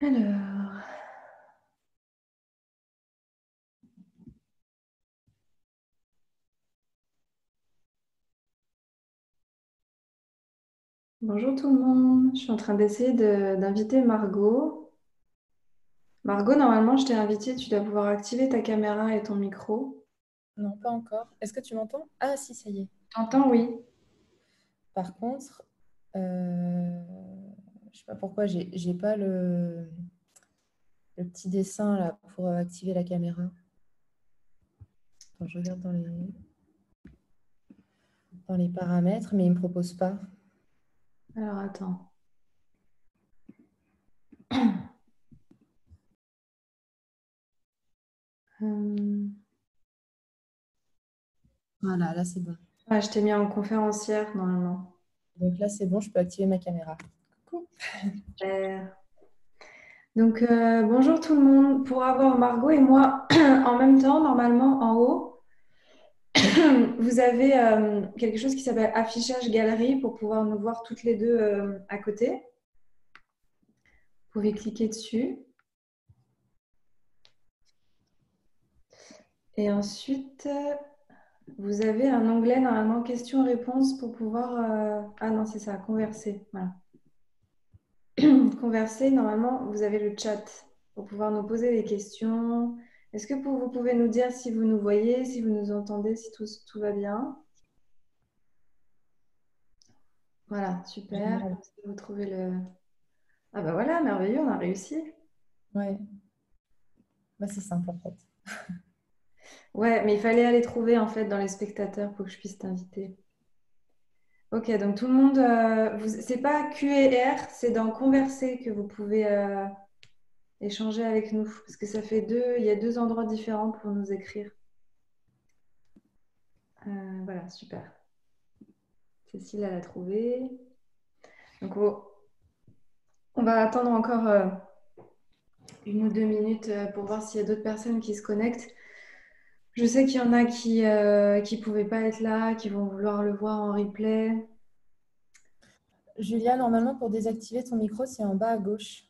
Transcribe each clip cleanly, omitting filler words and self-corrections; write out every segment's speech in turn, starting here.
Alors, bonjour tout le monde. Je suis en train d'essayer d'inviter Margot. Margot, normalement, je t'ai invitée. Tu dois pouvoir activer ta caméra et ton micro. Non, pas encore. Est-ce que tu m'entends? Ah si, ça y est. T'entends, oui. Par contre, je sais pas pourquoi j'ai pas le petit dessin là pour activer la caméra. Attends, je regarde dans les paramètres, mais il me propose pas. Alors, attends. Euh, Voilà, là c'est bon. ouais, je t'ai mis en conférencière, normalement. Donc là c'est bon, je peux activer ma caméra. Coucou. Super. Donc, bonjour tout le monde. Pour avoir Margot et moi en même temps, normalement, en haut, vous avez quelque chose qui s'appelle affichage galerie pour pouvoir nous voir toutes les deux à côté. Vous pouvez cliquer dessus. Et ensuite, vous avez un onglet normalement questions-réponses pour pouvoir... Ah non, c'est ça, converser. Voilà. Converser, normalement, vous avez le chat pour pouvoir nous poser des questions. Est-ce que vous pouvez nous dire si vous nous voyez, si vous nous entendez, si tout va bien? Voilà, super. Génial. Comme ça, vous trouvez le... Ah bah voilà, merveilleux, on a réussi. Ouais, bah, c'est simple en fait. Ouais, mais il fallait aller trouver en fait dans les spectateurs pour que je puisse t'inviter. Ok, donc tout le monde, c'est pas Q et R, c'est dans Converser que vous pouvez échanger avec nous, parce que ça fait il y a deux endroits différents pour nous écrire. Voilà, super. Cécile, elle a trouvé. Donc on va attendre encore une ou deux minutes pour voir s'il y a d'autres personnes qui se connectent. Je sais qu'il y en a qui pouvaient pas être là, qui vont vouloir le voir en replay. Julia, normalement pour désactiver ton micro, c'est en bas à gauche.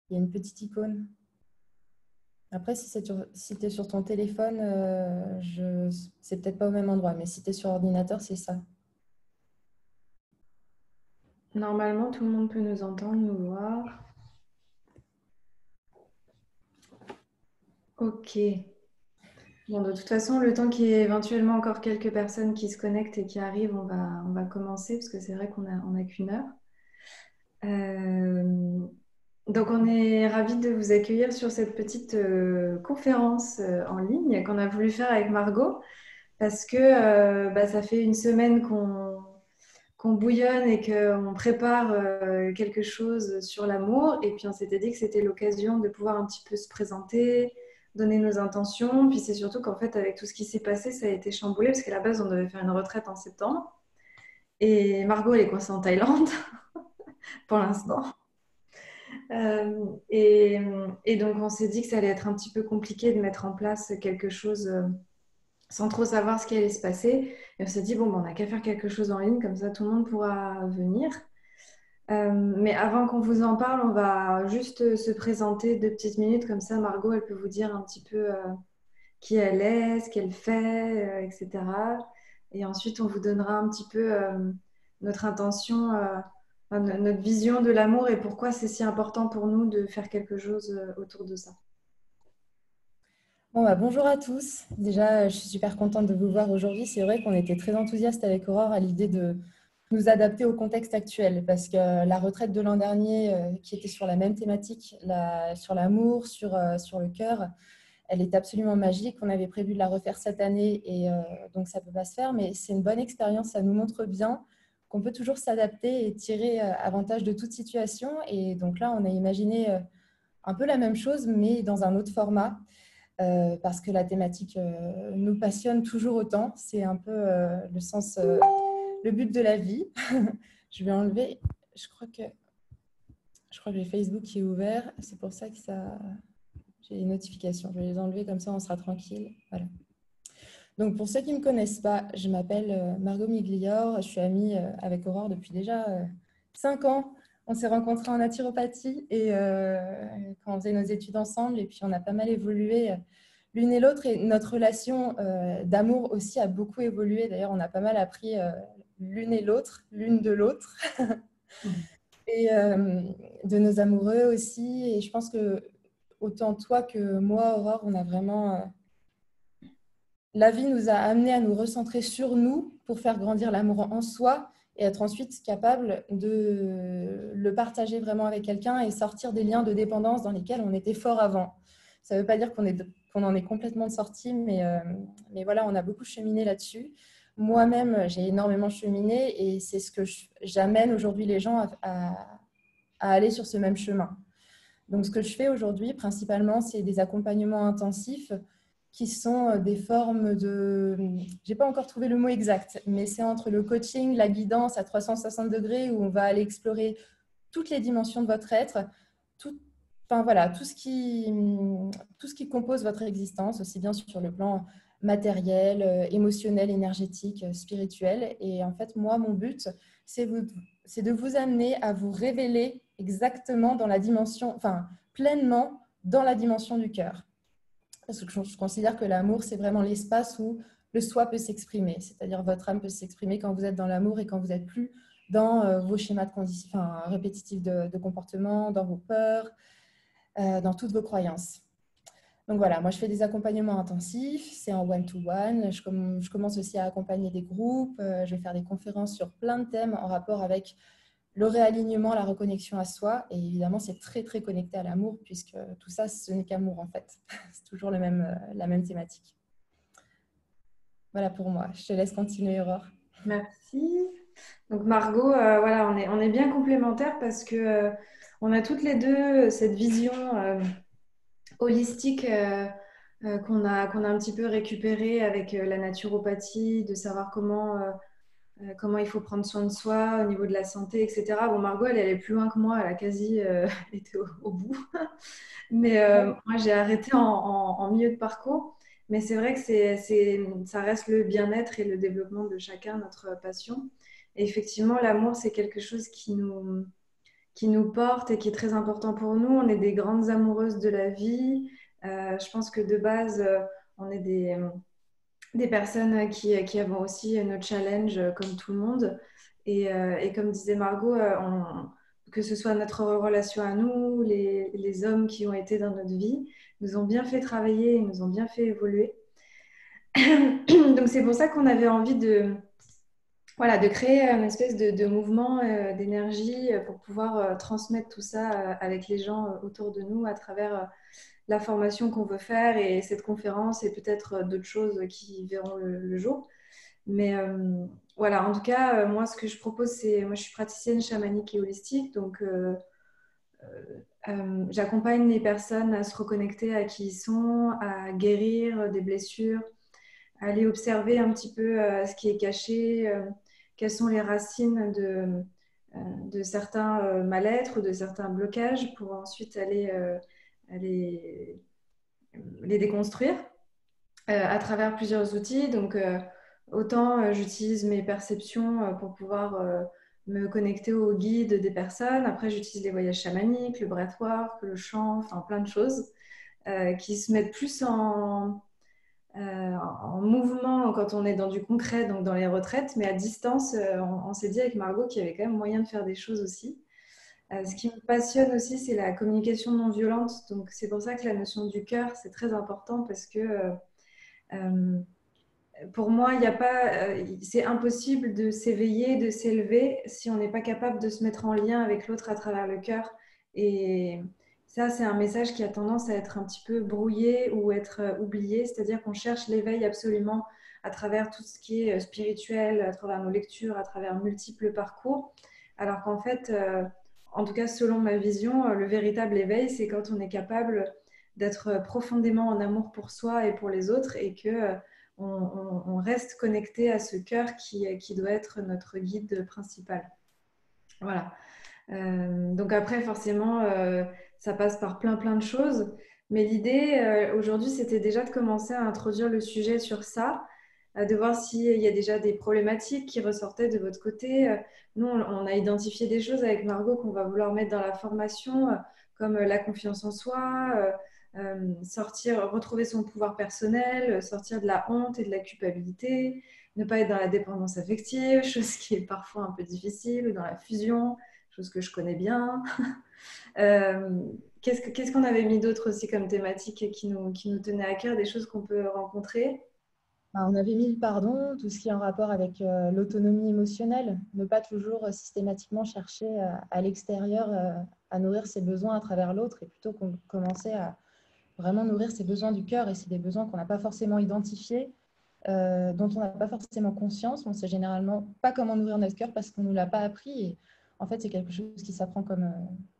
Il y a une petite icône. Après, si tu es sur ton téléphone, c'est peut-être pas au même endroit, mais si tu es sur ordinateur, c'est ça. Normalement, tout le monde peut nous entendre, nous voir. Ok. Bon, de toute façon, le temps qu'il y ait éventuellement encore quelques personnes qui se connectent et qui arrivent, on va commencer parce que c'est vrai qu'on a qu'une heure. Euh, donc, on est ravis de vous accueillir sur cette petite conférence en ligne qu'on a voulu faire avec Margot parce que bah, ça fait une semaine qu'on bouillonne et qu'on prépare quelque chose sur l'amour. Et puis, on s'était dit que c'était l'occasion de pouvoir un petit peu se présenter, donner nos intentions. Puis, c'est surtout qu'en fait, avec tout ce qui s'est passé, ça a été chamboulé parce qu'à la base, on devait faire une retraite en septembre. Et Margot, elle est coincée en Thaïlande pour l'instant. Et donc, on s'est dit que ça allait être un petit peu compliqué de mettre en place quelque chose sans trop savoir ce qui allait se passer. Et on s'est dit, bon, ben, on n'a qu'à faire quelque chose en ligne, comme ça tout le monde pourra venir. Mais avant qu'on vous en parle, on va juste se présenter 2 petites minutes, comme ça Margot, elle peut vous dire un petit peu qui elle est, ce qu'elle fait, etc. Et ensuite, on vous donnera un petit peu notre intention, enfin, notre vision de l'amour et pourquoi c'est si important pour nous de faire quelque chose autour de ça. Bon, bah, bonjour à tous. Déjà, je suis super contente de vous voir aujourd'hui. C'est vrai qu'on était très enthousiastes avec Aurore à l'idée de nous adapter au contexte actuel parce que la retraite de l'an dernier, qui était sur la même thématique, sur l'amour, sur le cœur, elle est absolument magique. On avait prévu de la refaire cette année et donc ça ne peut pas se faire, mais c'est une bonne expérience. Ça nous montre bien qu'on peut toujours s'adapter et tirer avantage de toute situation. Et donc là, on a imaginé un peu la même chose, mais dans un autre format parce que la thématique nous passionne toujours autant. C'est un peu le but de la vie. Je vais enlever, je crois que j'ai Facebook qui est ouvert. C'est pour ça que j'ai les notifications. Je vais les enlever comme ça, on sera tranquille. Voilà. Donc pour ceux qui ne me connaissent pas, je m'appelle Margot Miglior. Je suis amie avec Aurore depuis déjà 5 ans. On s'est rencontrés en naturopathie et quand on faisait nos études ensemble, et puis on a pas mal évolué l'une et l'autre. Et notre relation d'amour aussi a beaucoup évolué. D'ailleurs, on a pas mal appris l'une et l'autre, l'une de l'autre, et de nos amoureux aussi. Et je pense que autant toi que moi, Aurore, on a vraiment... la vie nous a amenés à nous recentrer sur nous pour faire grandir l'amour en soi et être ensuite capable de le partager vraiment avec quelqu'un et sortir des liens de dépendance dans lesquels on était fort avant. Ça ne veut pas dire qu'on en est complètement sorti, mais voilà, on a beaucoup cheminé là-dessus. Moi-même, j'ai énormément cheminé et c'est ce que j'amène aujourd'hui les gens à aller sur ce même chemin. Donc, ce que je fais aujourd'hui, principalement, c'est des accompagnements intensifs qui sont des formes de... Je n'ai pas encore trouvé le mot exact, mais c'est entre le coaching, la guidance à 360 degrés où on va aller explorer toutes les dimensions de votre être, tout, enfin, voilà, tout ce qui compose votre existence, aussi bien sur le plan matériel, émotionnel, énergétique, spirituel. Et en fait, moi, mon but, c'est de vous amener à vous révéler exactement dans la dimension, enfin, pleinement dans la dimension du cœur. Parce que je considère que l'amour, c'est vraiment l'espace où le soi peut s'exprimer. C'est-à-dire votre âme peut s'exprimer quand vous êtes dans l'amour et quand vous n'êtes plus dans vos schémas répétitifs de comportement, dans vos peurs, dans toutes vos croyances. Donc voilà, moi je fais des accompagnements intensifs, c'est en one-to-one. Je commence aussi à accompagner des groupes. Je vais faire des conférences sur plein de thèmes en rapport avec le réalignement, la reconnexion à soi. Et évidemment, c'est très, très connecté à l'amour, puisque tout ça, ce n'est qu'amour, en fait. C'est toujours la même thématique. Voilà pour moi. Je te laisse continuer, Aurore. Merci. Donc Margot, voilà, on est bien complémentaires parce que on a toutes les deux cette vision holistique qu'on a un petit peu récupérée avec la naturopathie, de savoir comment il faut prendre soin de soi au niveau de la santé, etc. Bon, Margot, elle est plus loin que moi, elle a quasi été au bout. Mais moi, j'ai arrêté en milieu de parcours. Mais c'est vrai que ça reste le bien-être et le développement de chacun, notre passion. Et effectivement, l'amour, c'est quelque chose qui nous porte et qui est très important pour nous. On est des grandes amoureuses de la vie. Je pense que de base, on est des personnes qui avons aussi nos challenges comme tout le monde. Et comme disait Margot, que ce soit notre relation à nous, les hommes qui ont été dans notre vie, nous ont bien fait travailler, et nous ont bien fait évoluer. Donc c'est pour ça qu'on avait envie voilà, de créer une espèce de mouvement d'énergie pour pouvoir transmettre tout ça avec les gens autour de nous à travers la formation qu'on veut faire et cette conférence et peut-être d'autres choses qui verront le jour. Mais voilà, en tout cas, moi, ce que je propose, moi, je suis praticienne chamanique et holistique, donc j'accompagne les personnes à se reconnecter à qui ils sont, à guérir des blessures, à aller observer un petit peu ce qui est caché, quelles sont les racines de certains mal-être ou de certains blocages pour ensuite aller les déconstruire à travers plusieurs outils. Donc, autant j'utilise mes perceptions pour pouvoir me connecter aux guides des personnes. Après, j'utilise les voyages chamaniques, le breathwork, le chant, enfin plein de choses qui se mettent plus en mouvement quand on est dans du concret, donc dans les retraites, mais à distance, on s'est dit avec Margot qu'il y avait quand même moyen de faire des choses aussi. Ce qui me passionne aussi, c'est la communication non violente. Donc, c'est pour ça que la notion du cœur, c'est très important parce que euh, pour moi, il y a pas, c'est impossible de s'éveiller, de s'élever si on n'est pas capable de se mettre en lien avec l'autre à travers le cœur. Et ça, c'est un message qui a tendance à être un petit peu brouillé ou être oublié. C'est-à-dire qu'on cherche l'éveil absolument à travers tout ce qui est spirituel, à travers nos lectures, à travers multiples parcours. Alors qu'en fait, en tout cas selon ma vision, le véritable éveil, c'est quand on est capable d'être profondément en amour pour soi et pour les autres et que on reste connecté à ce cœur qui doit être notre guide principal. Voilà. Donc après, forcément, ça passe par plein de choses. Mais l'idée aujourd'hui, c'était déjà de commencer à introduire le sujet sur ça, de voir s'il y a déjà des problématiques qui ressortaient de votre côté. Nous, on a identifié des choses avec Margot qu'on va vouloir mettre dans la formation, comme la confiance en soi, sortir, retrouver son pouvoir personnel, sortir de la honte et de la culpabilité, ne pas être dans la dépendance affective, chose qui est parfois un peu difficile, ou dans la fusion, chose que je connais bien. Euh, qu'est-ce qu'on avait mis d'autre aussi comme thématique qui nous tenait à cœur, des choses qu'on peut rencontrer? On avait mis le pardon, tout ce qui est en rapport avec l'autonomie émotionnelle, ne pas toujours systématiquement chercher à l'extérieur à nourrir ses besoins à travers l'autre et plutôt commencer à vraiment nourrir ses besoins du cœur et c'est des besoins qu'on n'a pas forcément identifiés, dont on n'a pas forcément conscience. On ne sait généralement pas comment nourrir notre cœur parce qu'on ne nous l'a pas appris et en fait c'est quelque chose qui s'apprend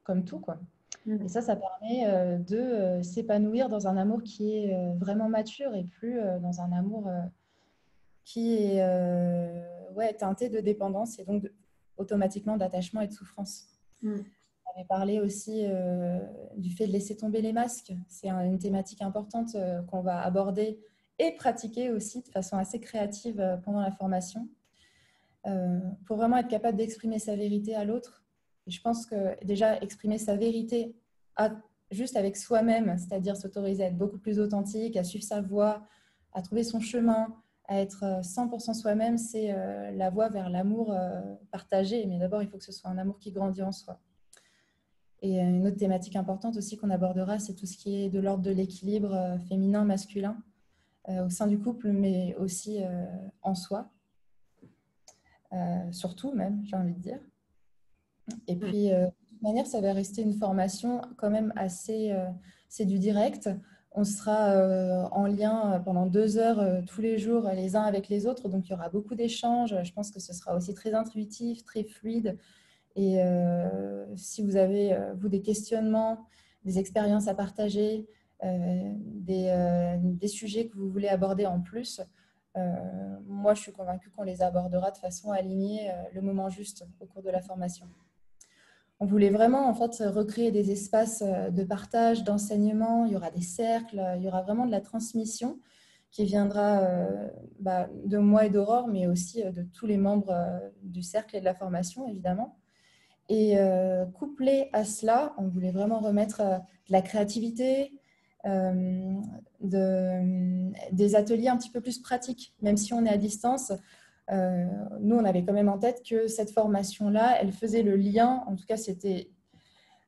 comme tout, quoi. Et ça permet de s'épanouir dans un amour qui est vraiment mature et plus dans un amour qui est ouais, teinté de dépendance et donc automatiquement d'attachement et de souffrance. Mm. On avait parlé aussi du fait de laisser tomber les masques. C'est une thématique importante qu'on va aborder et pratiquer aussi de façon assez créative pendant la formation pour vraiment être capable d'exprimer sa vérité à l'autre. Et je pense que déjà exprimer sa vérité juste avec soi-même, c'est-à-dire s'autoriser à être beaucoup plus authentique, à suivre sa voie, à trouver son chemin, à être 100% soi-même, c'est la voie vers l'amour partagé. Mais d'abord, il faut que ce soit un amour qui grandit en soi. Et une autre thématique importante aussi qu'on abordera, c'est tout ce qui est de l'ordre de l'équilibre féminin-masculin au sein du couple, mais aussi en soi, surtout même, j'ai envie de dire. Et puis, de toute manière, ça va rester une formation quand même assez... c'est du direct. On sera en lien pendant 2 heures tous les jours les uns avec les autres. Donc, il y aura beaucoup d'échanges. Je pense que ce sera aussi très intuitif, très fluide. Et si vous avez, vous, des questionnements, des expériences à partager, des sujets que vous voulez aborder en plus, moi, je suis convaincue qu'on les abordera de façon alignée le moment juste au cours de la formation. On voulait vraiment en fait recréer des espaces de partage, d'enseignement. Il y aura des cercles, il y aura vraiment de la transmission qui viendra de moi et d'Aurore, mais aussi de tous les membres du cercle et de la formation, évidemment. Et couplé à cela, on voulait vraiment remettre de la créativité, des ateliers un petit peu plus pratiques, même si on est à distance. Nous, on avait quand même en tête que cette formation-là, elle faisait le lien, en tout cas, c'était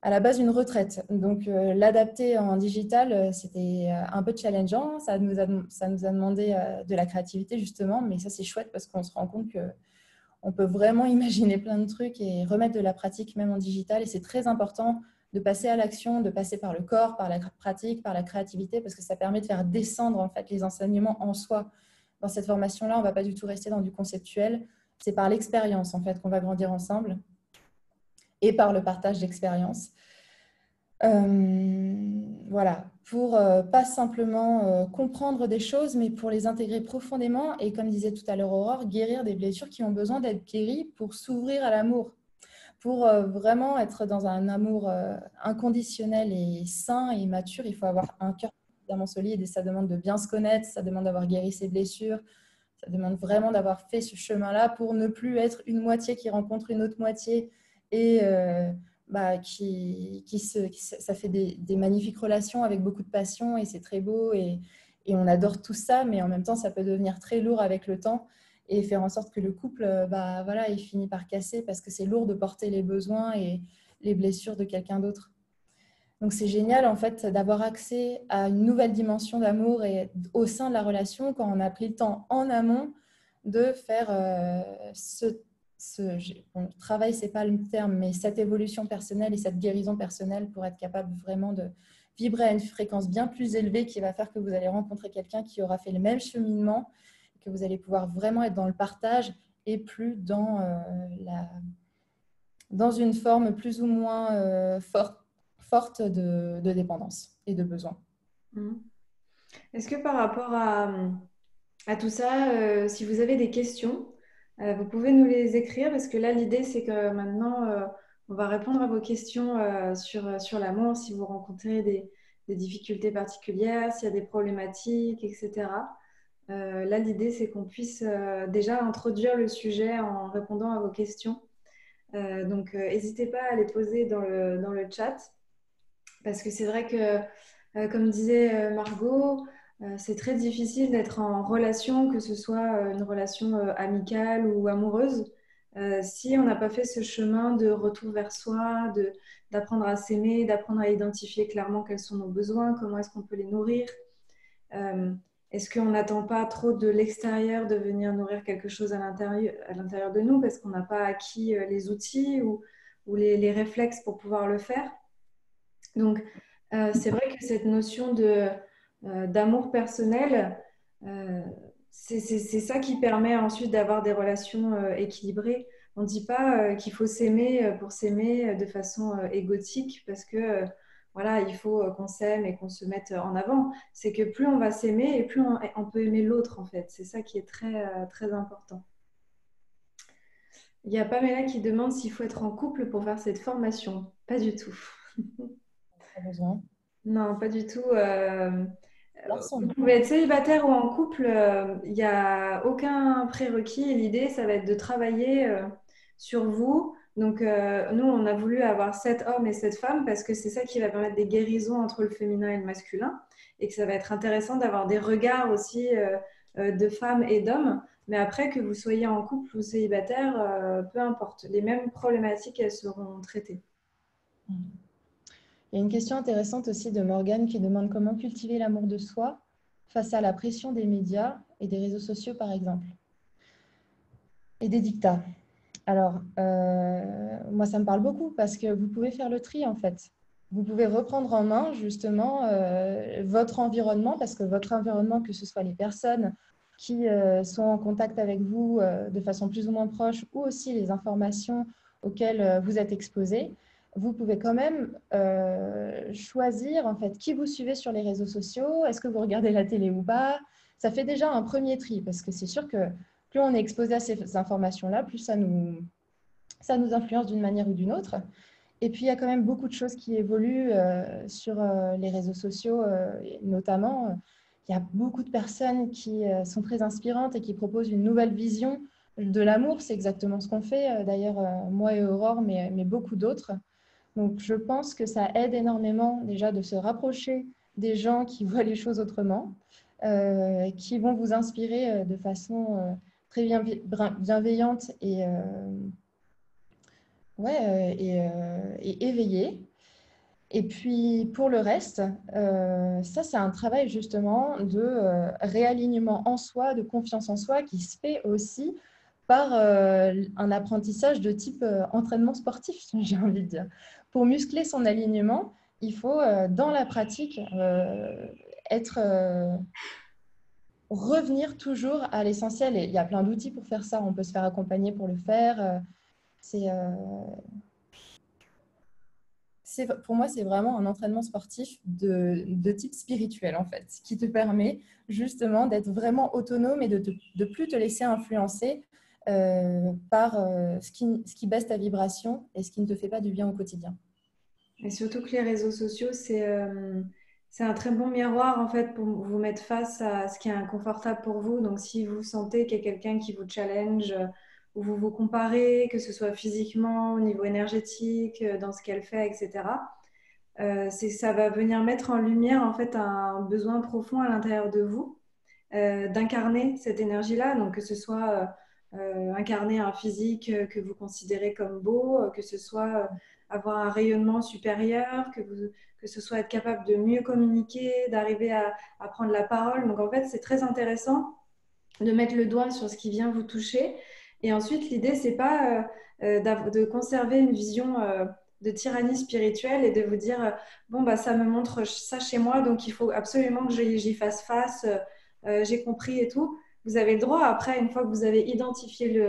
à la base une retraite. Donc, l'adapter en digital, c'était un peu challengeant. Ça nous a demandé de la créativité, justement, mais ça, c'est chouette parce qu'on se rend compte qu'on peut vraiment imaginer plein de trucs et remettre de la pratique même en digital. Et c'est très important de passer à l'action, de passer par le corps, par la pratique, par la créativité, parce que ça permet de faire descendre en fait les enseignements en soi. Dans cette formation-là, on ne va pas du tout rester dans du conceptuel. C'est par l'expérience en fait qu'on va grandir ensemble et par le partage d'expériences. Voilà, pour pas simplement comprendre des choses, mais pour les intégrer profondément et, comme disait tout à l'heure Aurore, guérir des blessures qui ont besoin d'être guéries pour s'ouvrir à l'amour, pour vraiment être dans un amour inconditionnel et sain et mature. Il faut avoir un cœur suffisamment solide et ça demande de bien se connaître, ça demande d'avoir guéri ses blessures, ça demande vraiment d'avoir fait ce chemin-là pour ne plus être une moitié qui rencontre une autre moitié et ça fait des magnifiques relations avec beaucoup de passion et c'est très beau et on adore tout ça, mais en même temps, ça peut devenir très lourd avec le temps et faire en sorte que le couple, voilà, il finit par casser parce que c'est lourd de porter les besoins et les blessures de quelqu'un d'autre. Donc, c'est génial, en fait, d'avoir accès à une nouvelle dimension d'amour et au sein de la relation quand on a pris le temps en amont de faire bon, travail, c'est pas le terme, mais cette évolution personnelle et cette guérison personnelle pour être capable vraiment de vibrer à une fréquence bien plus élevée qui va faire que vous allez rencontrer quelqu'un qui aura fait le même cheminement, que vous allez pouvoir vraiment être dans le partage et plus dans une forme plus ou moins forte de dépendance et de besoin. Est-ce que par rapport à tout ça, si vous avez des questions, vous pouvez nous les écrire parce que là, l'idée, c'est que maintenant, on va répondre à vos questions sur l'amour, si vous rencontrez des difficultés particulières, s'il y a des problématiques, etc. Là, l'idée, c'est qu'on puisse déjà introduire le sujet en répondant à vos questions. Donc, n'hésitez pas à les poser dans le chat, parce que c'est vrai que, comme disait Margot, c'est très difficile d'être en relation, que ce soit une relation amicale ou amoureuse, si on n'a pas fait ce chemin de retour vers soi, d'apprendre à s'aimer, d'apprendre à identifier clairement quels sont nos besoins, comment est-ce qu'on peut les nourrir. Euh, Est-ce qu'on n'attend pas trop de l'extérieur de venir nourrir quelque chose à l'intérieur de nous parce qu'on n'a pas acquis les outils ou les réflexes pour pouvoir le faire? Donc, c'est vrai que cette notion d'amour personnel, euh, c'est ça qui permet ensuite d'avoir des relations équilibrées. On ne dit pas qu'il faut s'aimer pour s'aimer de façon égotique parce que voilà, il faut qu'on s'aime et qu'on se mette en avant. C'est que plus on va s'aimer et plus on peut aimer l'autre en fait. C'est ça qui est très important. Il y a Pamela qui demande s'il faut être en couple pour faire cette formation. Pas du tout. Pas besoin. Non, pas du tout. Vous Personne. pouvez être célibataire ou en couple, il n'y a aucun prérequis. Et l'idée, ça va être de travailler sur vous. Donc, nous, on a voulu avoir 7 hommes et 7 femmes parce que c'est ça qui va permettre des guérisons entre le féminin et le masculin. Et que ça va être intéressant d'avoir des regards aussi de femmes et d'hommes. Mais après, que vous soyez en couple ou célibataire, peu importe. Les mêmes problématiques, elles seront traitées. Il y a une question intéressante aussi de Morgane qui demande comment cultiver l'amour de soi face à la pression des médias et des réseaux sociaux, par exemple, et des dictats. Alors, moi, ça me parle beaucoup parce que vous pouvez faire le tri, en fait. Vous pouvez reprendre en main, justement, votre environnement, parce que votre environnement, que ce soit les personnes qui sont en contact avec vous de façon plus ou moins proche, ou aussi les informations auxquelles vous êtes exposés, vous pouvez quand même choisir, en fait, qui vous suivez sur les réseaux sociaux, est-ce que vous regardez la télé ou pas. Ça fait déjà un premier tri, parce que c'est sûr que plus on est exposé à ces informations-là, plus ça nous influence d'une manière ou d'une autre. Et puis, il y a quand même beaucoup de choses qui évoluent sur les réseaux sociaux, notamment. Il y a beaucoup de personnes qui sont très inspirantes et qui proposent une nouvelle vision de l'amour. C'est exactement ce qu'on fait, d'ailleurs, moi et Aurore, mais beaucoup d'autres. Donc, je pense que ça aide énormément déjà de se rapprocher des gens qui voient les choses autrement, qui vont vous inspirer de façon très bienveillante et éveillée. Et puis, pour le reste, ça, c'est un travail justement de réalignement en soi, de confiance en soi qui se fait aussi par un apprentissage de type entraînement sportif, j'ai envie de dire. Pour muscler son alignement, il faut, dans la pratique, être, revenir toujours à l'essentiel. Et il y a plein d'outils pour faire ça. On peut se faire accompagner pour le faire. C'est, pour moi, c'est vraiment un entraînement sportif de type spirituel, en fait, qui te permet justement d'être vraiment autonome et de ne plus te laisser influencer par ce qui baisse ta vibration et ce qui ne te fait pas du bien au quotidien. Et surtout que les réseaux sociaux, c'est un très bon miroir en fait pour vous mettre face à ce qui est inconfortable pour vous. Donc si vous sentez qu'il y a quelqu'un qui vous challenge ou vous vous comparez, que ce soit physiquement, au niveau énergétique, dans ce qu'elle fait, etc. Ça va venir mettre en lumière en fait un besoin profond à l'intérieur de vous d'incarner cette énergie-là. Donc que ce soit incarner un physique que vous considérez comme beau, que ce soit avoir un rayonnement supérieur, que ce soit être capable de mieux communiquer, d'arriver à prendre la parole. Donc en fait, c'est très intéressant de mettre le doigt sur ce qui vient vous toucher. Et ensuite, l'idée, c'est pas de conserver une vision de tyrannie spirituelle et de vous dire, bon, bah, ça me montre ça chez moi, donc il faut absolument que j'y fasse face, j'ai compris et tout. Vous avez le droit, après, une fois que vous avez identifié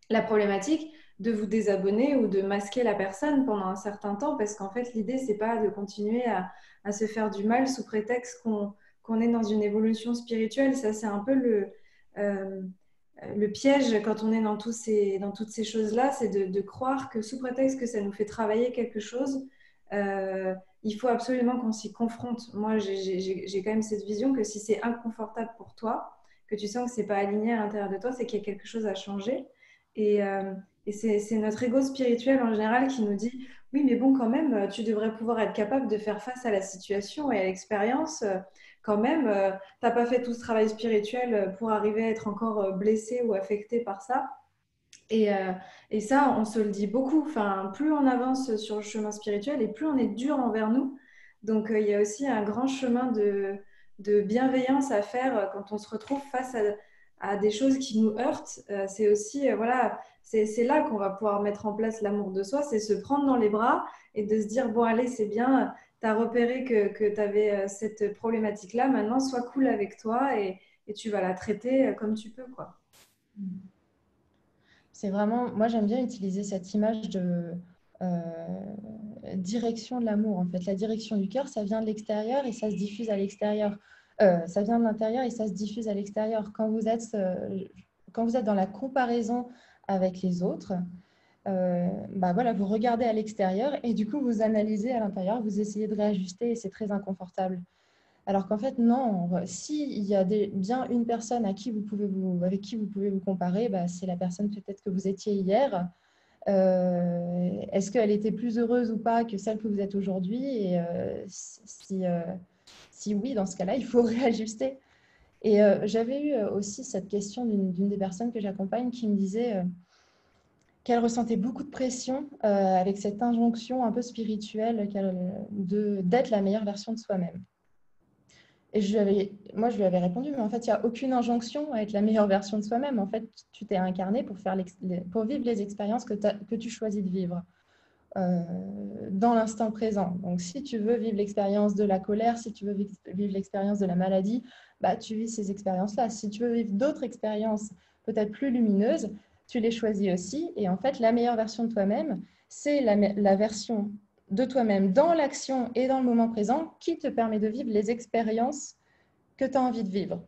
la problématique, de vous désabonner ou de masquer la personne pendant un certain temps, parce qu'en fait, l'idée, c'est pas de continuer à se faire du mal sous prétexte qu'on est dans une évolution spirituelle. Ça, c'est un peu euh, le piège quand on est dans toutes ces choses-là, c'est de croire que sous prétexte que ça nous fait travailler quelque chose, euh, il faut absolument qu'on s'y confronte. Moi, j'ai quand même cette vision que si c'est inconfortable pour toi, que tu sens que c'est pas aligné à l'intérieur de toi, c'est qu'il y a quelque chose à changer. Et c'est notre ego spirituel en général qui nous dit, oui, mais bon, quand même, tu devrais pouvoir être capable de faire face à la situation et à l'expérience. Quand même, t'as pas fait tout ce travail spirituel pour arriver à être encore blessé ou affecté par ça. Et, euh, et ça, on se le dit beaucoup. Enfin, plus on avance sur le chemin spirituel et plus on est dur envers nous. Donc, il y a aussi un grand chemin de bienveillance à faire quand on se retrouve face à des choses qui nous heurtent. C'est aussi, voilà, c'est là qu'on va pouvoir mettre en place l'amour de soi, c'est se prendre dans les bras et de se dire, bon, allez, c'est bien, tu as repéré que tu avais cette problématique-là, maintenant, sois cool avec toi et tu vas la traiter comme tu peux, quoi. C'est vraiment, moi j'aime bien utiliser cette image de direction de l'amour. En fait, la direction du cœur, ça vient de l'extérieur et ça se diffuse à l'extérieur. Ça vient de l'intérieur et ça se diffuse à l'extérieur. Quand vous êtes dans la comparaison avec les autres, bah voilà, vous regardez à l'extérieur et du coup vous analysez à l'intérieur, vous essayez de réajuster et c'est très inconfortable. Alors qu'en fait, non, s'il y a bien une personne avec qui vous pouvez vous comparer, bah, c'est la personne peut-être que vous étiez hier. Est-ce qu'elle était plus heureuse ou pas que celle que vous êtes aujourd'hui? Et si oui, dans ce cas-là, il faut réajuster. Et j'avais eu aussi cette question d'une des personnes que j'accompagne qui me disait qu'elle ressentait beaucoup de pression avec cette injonction un peu spirituelle d'être la meilleure version de soi-même. Et moi, je lui avais répondu, mais en fait, il n'y a aucune injonction à être la meilleure version de soi-même. En fait, tu t'es incarné pour vivre les expériences que tu choisis de vivre dans l'instant présent. Donc, si tu veux vivre l'expérience de la colère, si tu veux vivre l'expérience de la maladie, bah, tu vis ces expériences-là. Si tu veux vivre d'autres expériences peut-être plus lumineuses, tu les choisis aussi. Et en fait, la meilleure version de toi-même, c'est la version de toi-même dans l'action et dans le moment présent qui te permet de vivre les expériences que tu as envie de vivre.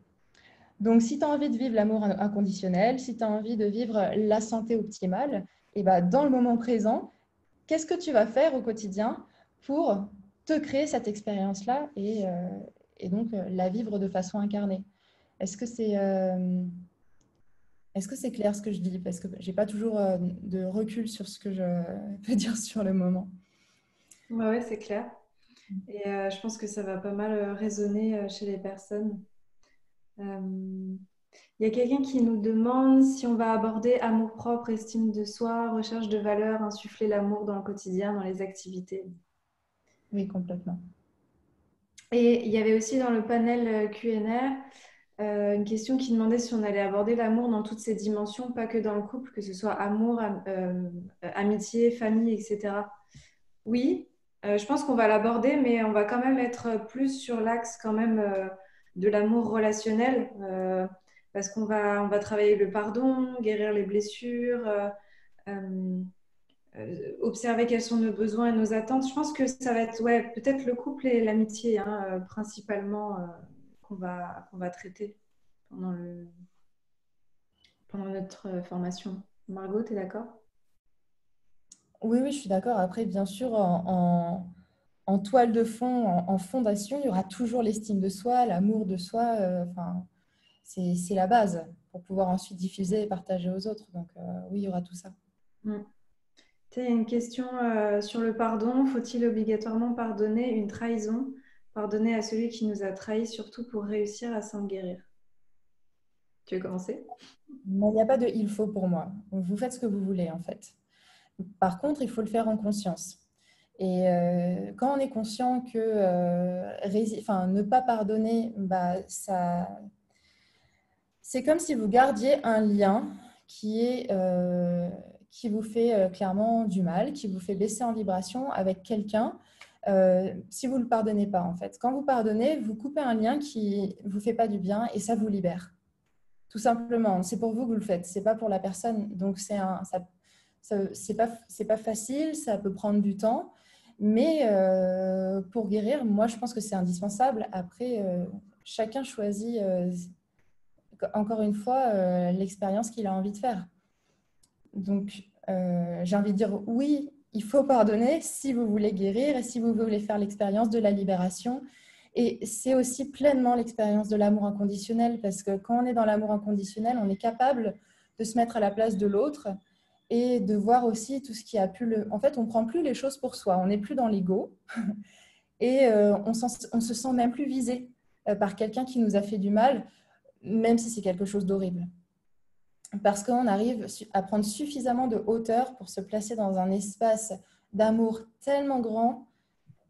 Donc, si tu as envie de vivre l'amour inconditionnel, si tu as envie de vivre la santé optimale, et ben, dans le moment présent, qu'est-ce que tu vas faire au quotidien pour te créer cette expérience-là et donc la vivre de façon incarnée? Est-ce que c'est clair ce que je dis? Parce que je n'ai pas toujours de recul sur ce que je peux dire sur le moment. Ouais, ouais, c'est clair. Et je pense que ça va pas mal résonner chez les personnes. Euh, Il y a quelqu'un qui nous demande si on va aborder amour-propre, estime de soi, recherche de valeur, insuffler l'amour dans le quotidien, dans les activités. Oui, complètement. Et il y avait aussi dans le panel Q&R une question qui demandait si on allait aborder l'amour dans toutes ses dimensions, pas que dans le couple, que ce soit amour, amitié, famille, etc. Oui, je pense qu'on va l'aborder, mais on va quand même être plus sur l'axe quand même de l'amour relationnel, parce qu'on va travailler le pardon, guérir les blessures, euh, observer quels sont nos besoins et nos attentes. Je pense que ça va être ouais, peut-être le couple et l'amitié hein, principalement qu'on va traiter pendant, pendant notre formation. Margot, tu es d'accord? Oui, oui, je suis d'accord. Après, bien sûr, en toile de fond, en fondation, il y aura toujours l'estime de soi, l'amour de soi. Enfin, c'est la base pour pouvoir ensuite diffuser et partager aux autres. Donc, oui, il y aura tout ça. Mm. Tu sais, il y a une question sur le pardon. Faut-il obligatoirement pardonner une trahison? Pardonner à celui qui nous a trahis, surtout pour réussir à s'en guérir. Tu veux commencer? Mais il n'y a pas de il faut pour moi. Vous faites ce que vous voulez, en fait. Par contre, il faut le faire en conscience. Et quand on est conscient que ne pas pardonner, bah, c'est comme si vous gardiez un lien qui vous fait clairement du mal, qui vous fait baisser en vibration avec quelqu'un, si vous ne le pardonnez pas en fait. Quand vous pardonnez, vous coupez un lien qui ne vous fait pas du bien et ça vous libère. Tout simplement, c'est pour vous que vous le faites, c'est pas pour la personne. Donc c'est pas facile, ça peut prendre du temps, mais pour guérir, moi je pense que c'est indispensable. Après, chacun choisit encore une fois l'expérience qu'il a envie de faire. Donc j'ai envie de dire oui, il faut pardonner si vous voulez guérir et si vous voulez faire l'expérience de la libération Et c'est aussi pleinement l'expérience de l'amour inconditionnel, parce que quand on est dans l'amour inconditionnel, on est capable de se mettre à la place de l'autre et de voir aussi tout ce qui a pu le... En fait, on ne prend plus les choses pour soi, on n'est plus dans l'ego et on se sent même plus visé par quelqu'un qui nous a fait du mal, même si c'est quelque chose d'horrible. Parce qu'on arrive à prendre suffisamment de hauteur pour se placer dans un espace d'amour tellement grand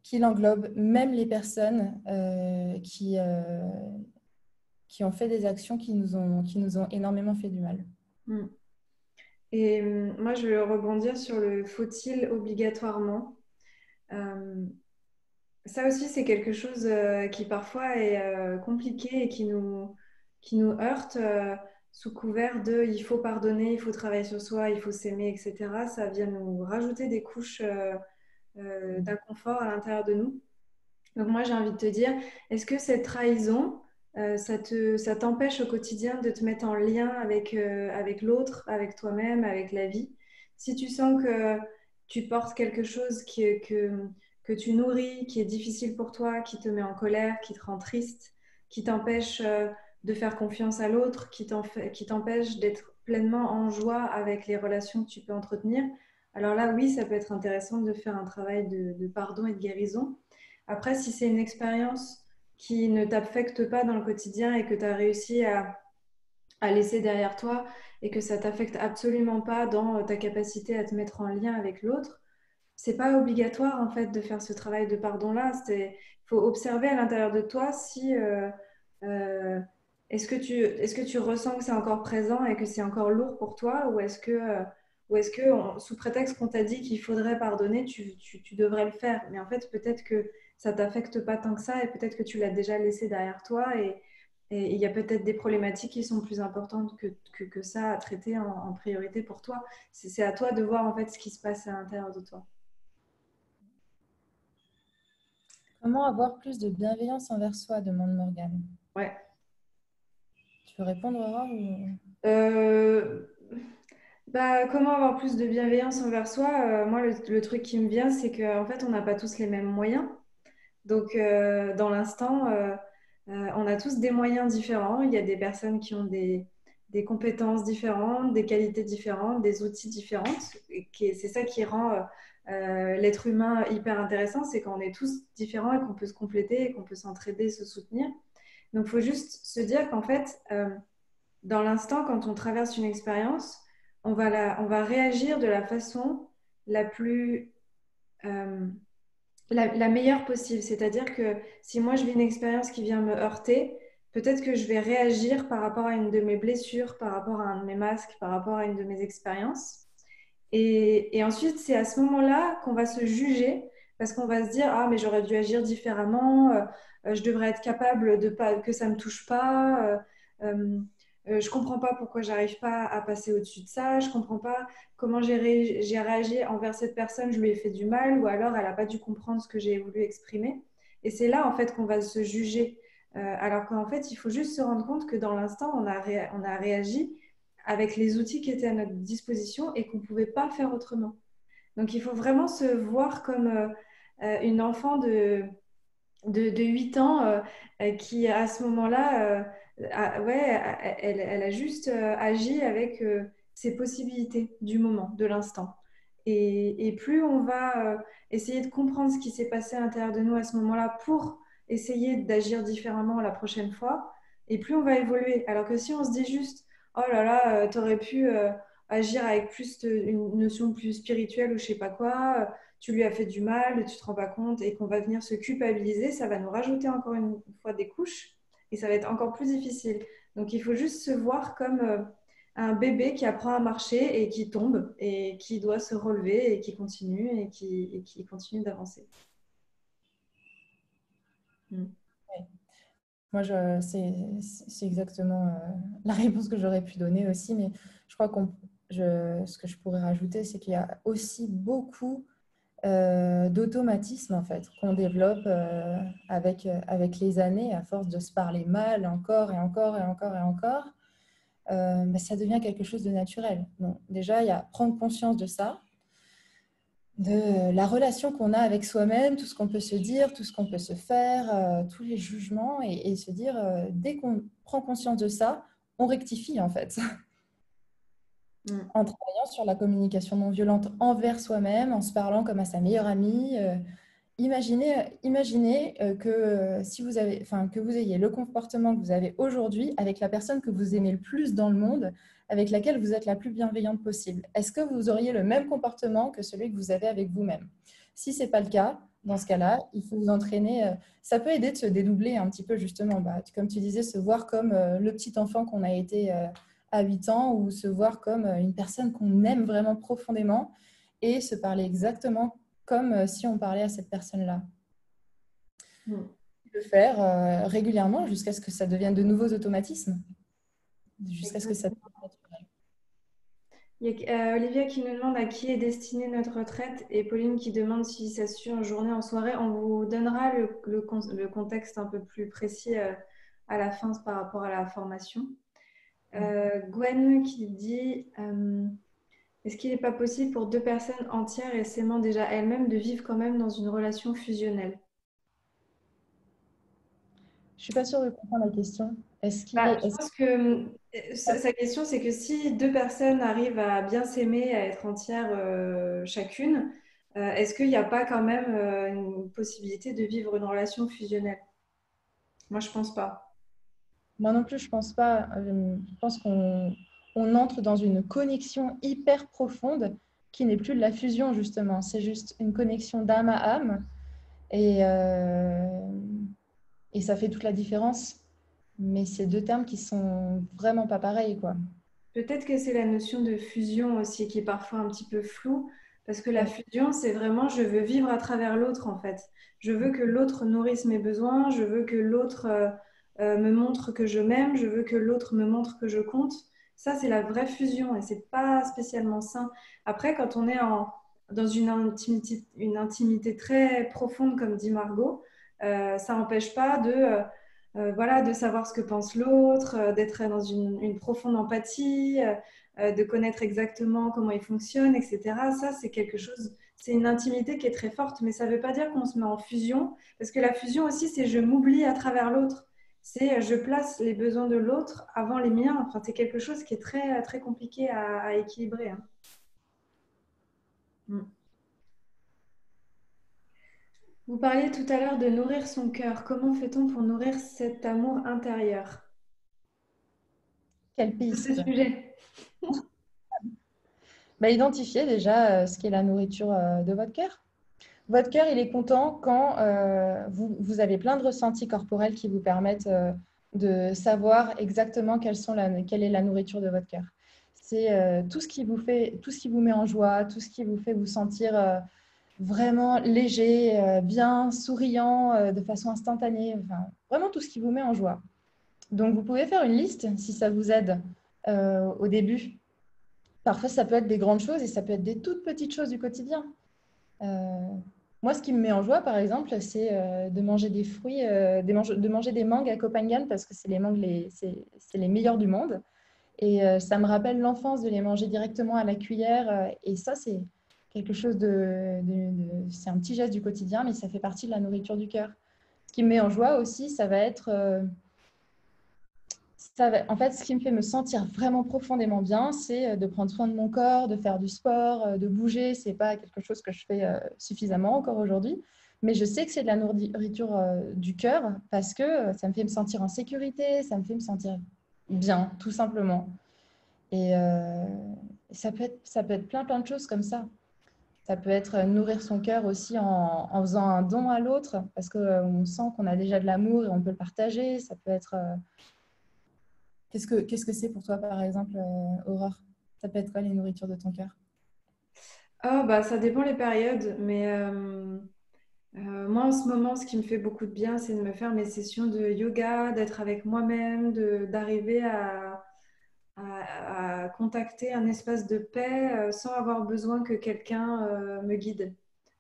qu'il englobe même les personnes qui ont fait des actions qui nous ont énormément fait du mal. Mm. Et moi, je vais rebondir sur le faut-il obligatoirement. Euh, Ça aussi, c'est quelque chose qui parfois est compliqué et qui nous heurte sous couvert de il faut pardonner, il faut travailler sur soi, il faut s'aimer, etc. Ça vient nous rajouter des couches d'inconfort à l'intérieur de nous. Donc moi, j'ai envie de te dire, est-ce que cette trahison, ça t'empêche au quotidien de te mettre en lien avec l'autre, avec toi-même, avec la vie? Si tu sens que tu portes quelque chose que tu nourris, qui est difficile pour toi, qui te met en colère, qui te rend triste, qui t'empêche de faire confiance à l'autre, qui t'empêche d'être pleinement en joie avec les relations que tu peux entretenir, alors là, oui, ça peut être intéressant de faire un travail de pardon et de guérison. Après, si c'est une expérience qui ne t'affecte pas dans le quotidien et que tu as réussi à laisser derrière toi et que ça t'affecte absolument pas dans ta capacité à te mettre en lien avec l'autre, c'est pas obligatoire en fait de faire ce travail de pardon-là. Il faut observer à l'intérieur de toi si euh, est-ce que tu ressens que c'est encore présent et que c'est encore lourd pour toi ou est-ce que sous prétexte qu'on t'a dit qu'il faudrait pardonner, tu devrais le faire. Mais en fait, peut-être que ça t'affecte pas tant que ça et peut-être que tu l'as déjà laissé derrière toi et il y a peut-être des problématiques qui sont plus importantes que ça à traiter en priorité pour toi. C'est à toi de voir en fait ce qui se passe à l'intérieur de toi. Comment avoir plus de bienveillance envers soi, demande Morgane. Ouais. Tu veux répondre, Aurore ou... Euh, comment avoir plus de bienveillance envers soi? Moi, le truc qui me vient, c'est qu'en fait, on n'a pas tous les mêmes moyens. Donc, dans l'instant, on a tous des moyens différents. Il y a des personnes qui ont des compétences différentes, des qualités différentes, des outils différents. C'est ça qui rend l'être humain hyper intéressant, c'est qu'on est tous différents et qu'on peut se compléter et qu'on peut s'entraider, se soutenir. Donc, il faut juste se dire qu'en fait, dans l'instant, quand on traverse une expérience, on va réagir de la façon la plus, euh, la meilleure possible. C'est-à-dire que si moi je vis une expérience qui vient me heurter, peut-être que je vais réagir par rapport à une de mes blessures, par rapport à un de mes masques, par rapport à une de mes expériences. Et ensuite, c'est à ce moment-là qu'on va se juger parce qu'on va se dire, ah, mais j'aurais dû agir différemment, je devrais être capable de pas, que ça ne me touche pas, euh, je comprends pas pourquoi j'arrive pas à passer au-dessus de ça, je comprends pas comment j'ai réagi envers cette personne, je lui ai fait du mal ou alors elle n'a pas dû comprendre ce que j'ai voulu exprimer. Et c'est là, en fait, qu'on va se juger. Alors qu'en fait, il faut juste se rendre compte que dans l'instant, on a réagi avec les outils qui étaient à notre disposition et qu'on ne pouvait pas faire autrement. Donc il faut vraiment se voir comme une enfant de 8 ans qui, à ce moment-là, elle a juste agi avec ses possibilités du moment, de l'instant. Et plus on va essayer de comprendre ce qui s'est passé à l'intérieur de nous à ce moment-là pour essayer d'agir différemment la prochaine fois, et plus on va évoluer. Alors que si on se dit juste, oh là là, t'aurais pu agir avec une notion plus spirituelle ou je sais pas quoi, tu lui as fait du mal, tu te rends pas compte et qu'on va venir se culpabiliser, ça va nous rajouter encore une fois des couches et ça va être encore plus difficile. Donc il faut juste se voir comme un bébé qui apprend à marcher et qui tombe et qui doit se relever et qui continue et qui continue d'avancer. Mm. Ouais. Moi, c'est exactement la réponse que j'aurais pu donner aussi, mais je crois ce que je pourrais rajouter, c'est qu'il y a aussi beaucoup d'automatisme en fait qu'on développe avec les années à force de se parler mal encore et encore et encore et encore. Ça devient quelque chose de naturel. Donc, déjà, il y a prendre conscience de ça, de la relation qu'on a avec soi-même, tout ce qu'on peut se dire, tout ce qu'on peut se faire, tous les jugements, et se dire, dès qu'on prend conscience de ça, on rectifie en fait, Mm. en travaillant sur la communication non violente envers soi-même, en se parlant comme à sa meilleure amie. Imaginez que si vous avez, enfin, que vous ayez le comportement que vous avez aujourd'hui avec la personne que vous aimez le plus dans le monde, avec laquelle vous êtes la plus bienveillante possible. Est-ce que vous auriez le même comportement que celui que vous avez avec vous-même? Si ce n'est pas le cas, dans ce cas-là, il faut vous entraîner. Ça peut aider de se dédoubler un petit peu, justement. Bah, comme tu disais, se voir comme le petit enfant qu'on a été à 8 ans, ou se voir comme une personne qu'on aime vraiment profondément, et se parler exactement comme si on parlait à cette personne-là. Mm. Le faire régulièrement jusqu'à ce que ça devienne de nouveaux automatismes, jusqu'à ce que ça Exactement. devienne naturel. Il y a Olivia qui nous demande à qui est destinée notre retraite et Pauline qui demande si ça se suit en journée, en soirée. On vous donnera le contexte un peu plus précis à la fin par rapport à la formation. Gwen qui dit est-ce qu'il n'est pas possible pour deux personnes entières et s'aimant déjà elles-mêmes de vivre quand même dans une relation fusionnelle? Je ne suis pas sûre de comprendre la question. Est-ce qu'il Bah, est... je pense que sa question, c'est que si deux personnes arrivent à bien s'aimer, à être entières chacune, est-ce qu'il n'y a pas quand même une possibilité de vivre une relation fusionnelle? Moi, je pense pas. Moi non plus, je pense pas. Je pense qu'on entre dans une connexion hyper profonde qui n'est plus de la fusion, justement. C'est juste une connexion d'âme à âme. Et, et ça fait toute la différence. Mais c'est deux termes qui sont vraiment pas pareils, quoi. Peut-être que c'est la notion de fusion aussi qui est parfois un petit peu floue, parce que la Ouais. fusion, c'est vraiment je veux vivre à travers l'autre en fait. Je veux que l'autre nourrisse mes besoins, je veux que l'autre me montre que je m'aime, je veux que l'autre me montre que je compte. Ça, c'est la vraie fusion et c'est pas spécialement sain. Après, quand on est dans une intimité très profonde, comme dit Margot, ça n'empêche pas voilà, de savoir ce que pense l'autre, d'être dans une profonde empathie, de connaître exactement comment il fonctionne, etc. Ça, c'est quelque chose, c'est une intimité qui est très forte, mais ça ne veut pas dire qu'on se met en fusion, parce que la fusion aussi, c'est je m'oublie à travers l'autre. C'est je place les besoins de l'autre avant les miens. Enfin, c'est quelque chose qui est très, très compliqué à équilibrer, hein. Mm. Vous parliez tout à l'heure de nourrir son cœur. Comment fait-on pour nourrir cet amour intérieur? Quelle À ce piste? sujet. Bah, identifiez déjà ce qui est la nourriture de votre cœur. Votre cœur, il est content quand vous avez plein de ressentis corporels qui vous permettent de savoir exactement quelle est la nourriture de votre cœur. C'est tout ce qui vous fait, tout ce qui vous met en joie, tout ce qui vous fait vous sentir vraiment léger, bien, souriant, de façon instantanée, enfin, vraiment tout ce qui vous met en joie. Donc, vous pouvez faire une liste si ça vous aide au début. Parfois, ça peut être des grandes choses et ça peut être des toutes petites choses du quotidien. Euh, Moi, ce qui me met en joie, par exemple, c'est de manger des fruits, de manger des mangues à Copenhague parce que c'est les mangues, c'est les meilleurs du monde. Et ça me rappelle l'enfance de les manger directement à la cuillère. Et ça, c'est quelque chose c'est un petit geste du quotidien, mais ça fait partie de la nourriture du cœur. Ce qui me met en joie aussi, ça va être en fait, ce qui me fait me sentir vraiment profondément bien, c'est de prendre soin de mon corps, de faire du sport, de bouger. C'est pas quelque chose que je fais suffisamment encore aujourd'hui, mais je sais que c'est de la nourriture du cœur parce que ça me fait me sentir en sécurité, ça me fait me sentir bien, tout simplement. Et ça peut être plein, plein de choses comme ça. Ça peut être nourrir son cœur aussi en faisant un don à l'autre parce qu'on sent qu'on a déjà de l'amour et on peut le partager. Ça peut être qu'est-ce que c'est pour toi, par exemple, Aurore? Ça peut être quoi les nourritures de ton cœur? Ah, bah, ça dépend les périodes, mais moi en ce moment, ce qui me fait beaucoup de bien, c'est de me faire mes sessions de yoga, d'être avec moi-même, d'arriver à contacter un espace de paix sans avoir besoin que quelqu'un me guide.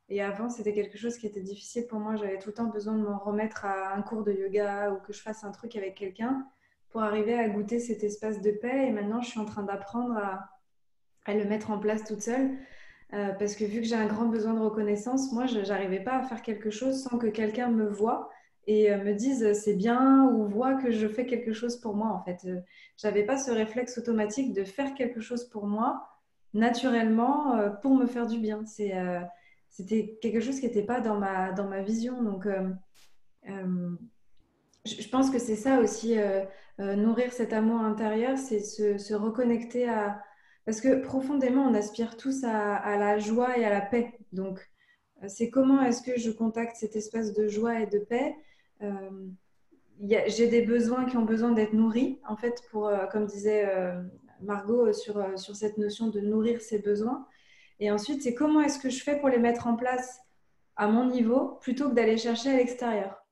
Et avant, c'était quelque chose qui était difficile pour moi. J'avais tout le temps besoin de m'en remettre à un cours de yoga ou que je fasse un truc avec quelqu'un pour arriver à goûter cet espace de paix. Et maintenant, je suis en train d'apprendre à le mettre en place toute seule. parce que vu que j'ai un grand besoin de reconnaissance, moi, je n'arrivais pas à faire quelque chose sans que quelqu'un me voie et me dise c'est bien ou voit que je fais quelque chose pour moi. En fait, j'avais pas ce réflexe automatique de faire quelque chose pour moi naturellement pour me faire du bien. C'était quelque chose qui n'était pas dans ma vision. Donc, euh, je pense que c'est ça aussi, nourrir cet amour intérieur, c'est se reconnecter à... Parce que profondément, on aspire tous à la joie et à la paix. Donc, c'est comment est-ce que je contacte cet espace de joie et de paix. Euh, j'ai des besoins qui ont besoin d'être nourris, en fait, pour, comme disait Margot, sur cette notion de nourrir ses besoins. Et ensuite, c'est comment est-ce que je fais pour les mettre en place à mon niveau plutôt que d'aller chercher à l'extérieur.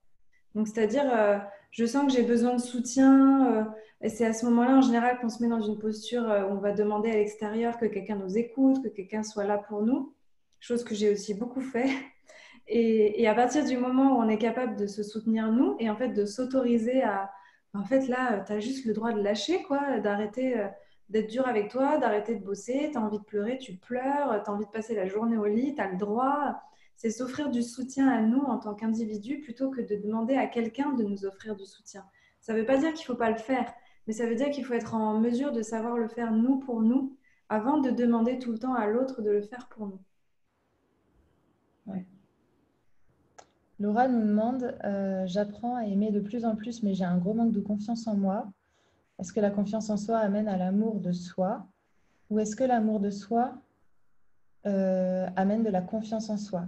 Donc, c'est-à-dire, je sens que j'ai besoin de soutien. Et c'est à ce moment-là, en général, qu'on se met dans une posture où on va demander à l'extérieur que quelqu'un nous écoute, que quelqu'un soit là pour nous. Chose que j'ai aussi beaucoup fait. Et à partir du moment où on est capable de se soutenir nous et en fait de s'autoriser à, en fait là, tu as juste le droit de lâcher, quoi, d'arrêter d'être dur avec toi, d'arrêter de bosser, tu as envie de pleurer, tu pleures, tu as envie de passer la journée au lit, tu as le droit. C'est s'offrir du soutien à nous en tant qu'individu plutôt que de demander à quelqu'un de nous offrir du soutien. Ça ne veut pas dire qu'il ne faut pas le faire, mais ça veut dire qu'il faut être en mesure de savoir le faire nous pour nous avant de demander tout le temps à l'autre de le faire pour nous. Ouais. Laura nous demande, j'apprends à aimer de plus en plus, mais j'ai un gros manque de confiance en moi. Est-ce que la confiance en soi amène à l'amour de soi ou est-ce que l'amour de soi amène de la confiance en soi?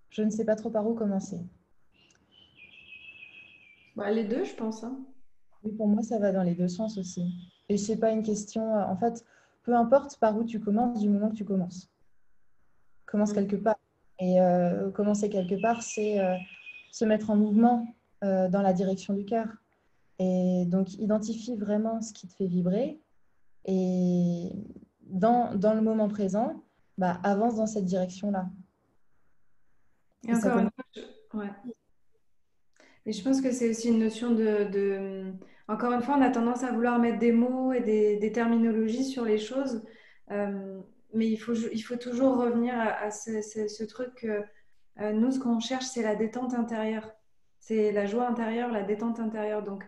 Je ne sais pas trop par où commencer. Bah, les deux, je pense, hein. Oui, pour moi, ça va dans les deux sens aussi. Et c'est pas une question, en fait, peu importe par où tu commences, du moment que tu commences. Commence quelque part. Et commencer quelque part, c'est se mettre en mouvement dans la direction du cœur. Et donc, identifie vraiment ce qui te fait vibrer. Et dans le moment présent, bah, avance dans cette direction-là. Et Et ça encore une commence. fois, ouais. Et je pense que c'est aussi une notion Encore une fois, on a tendance à vouloir mettre des mots et des terminologies sur les choses, euh, mais il faut toujours revenir à ce truc que nous, ce qu'on cherche, c'est la détente intérieure. C'est la joie intérieure, la détente intérieure. Donc,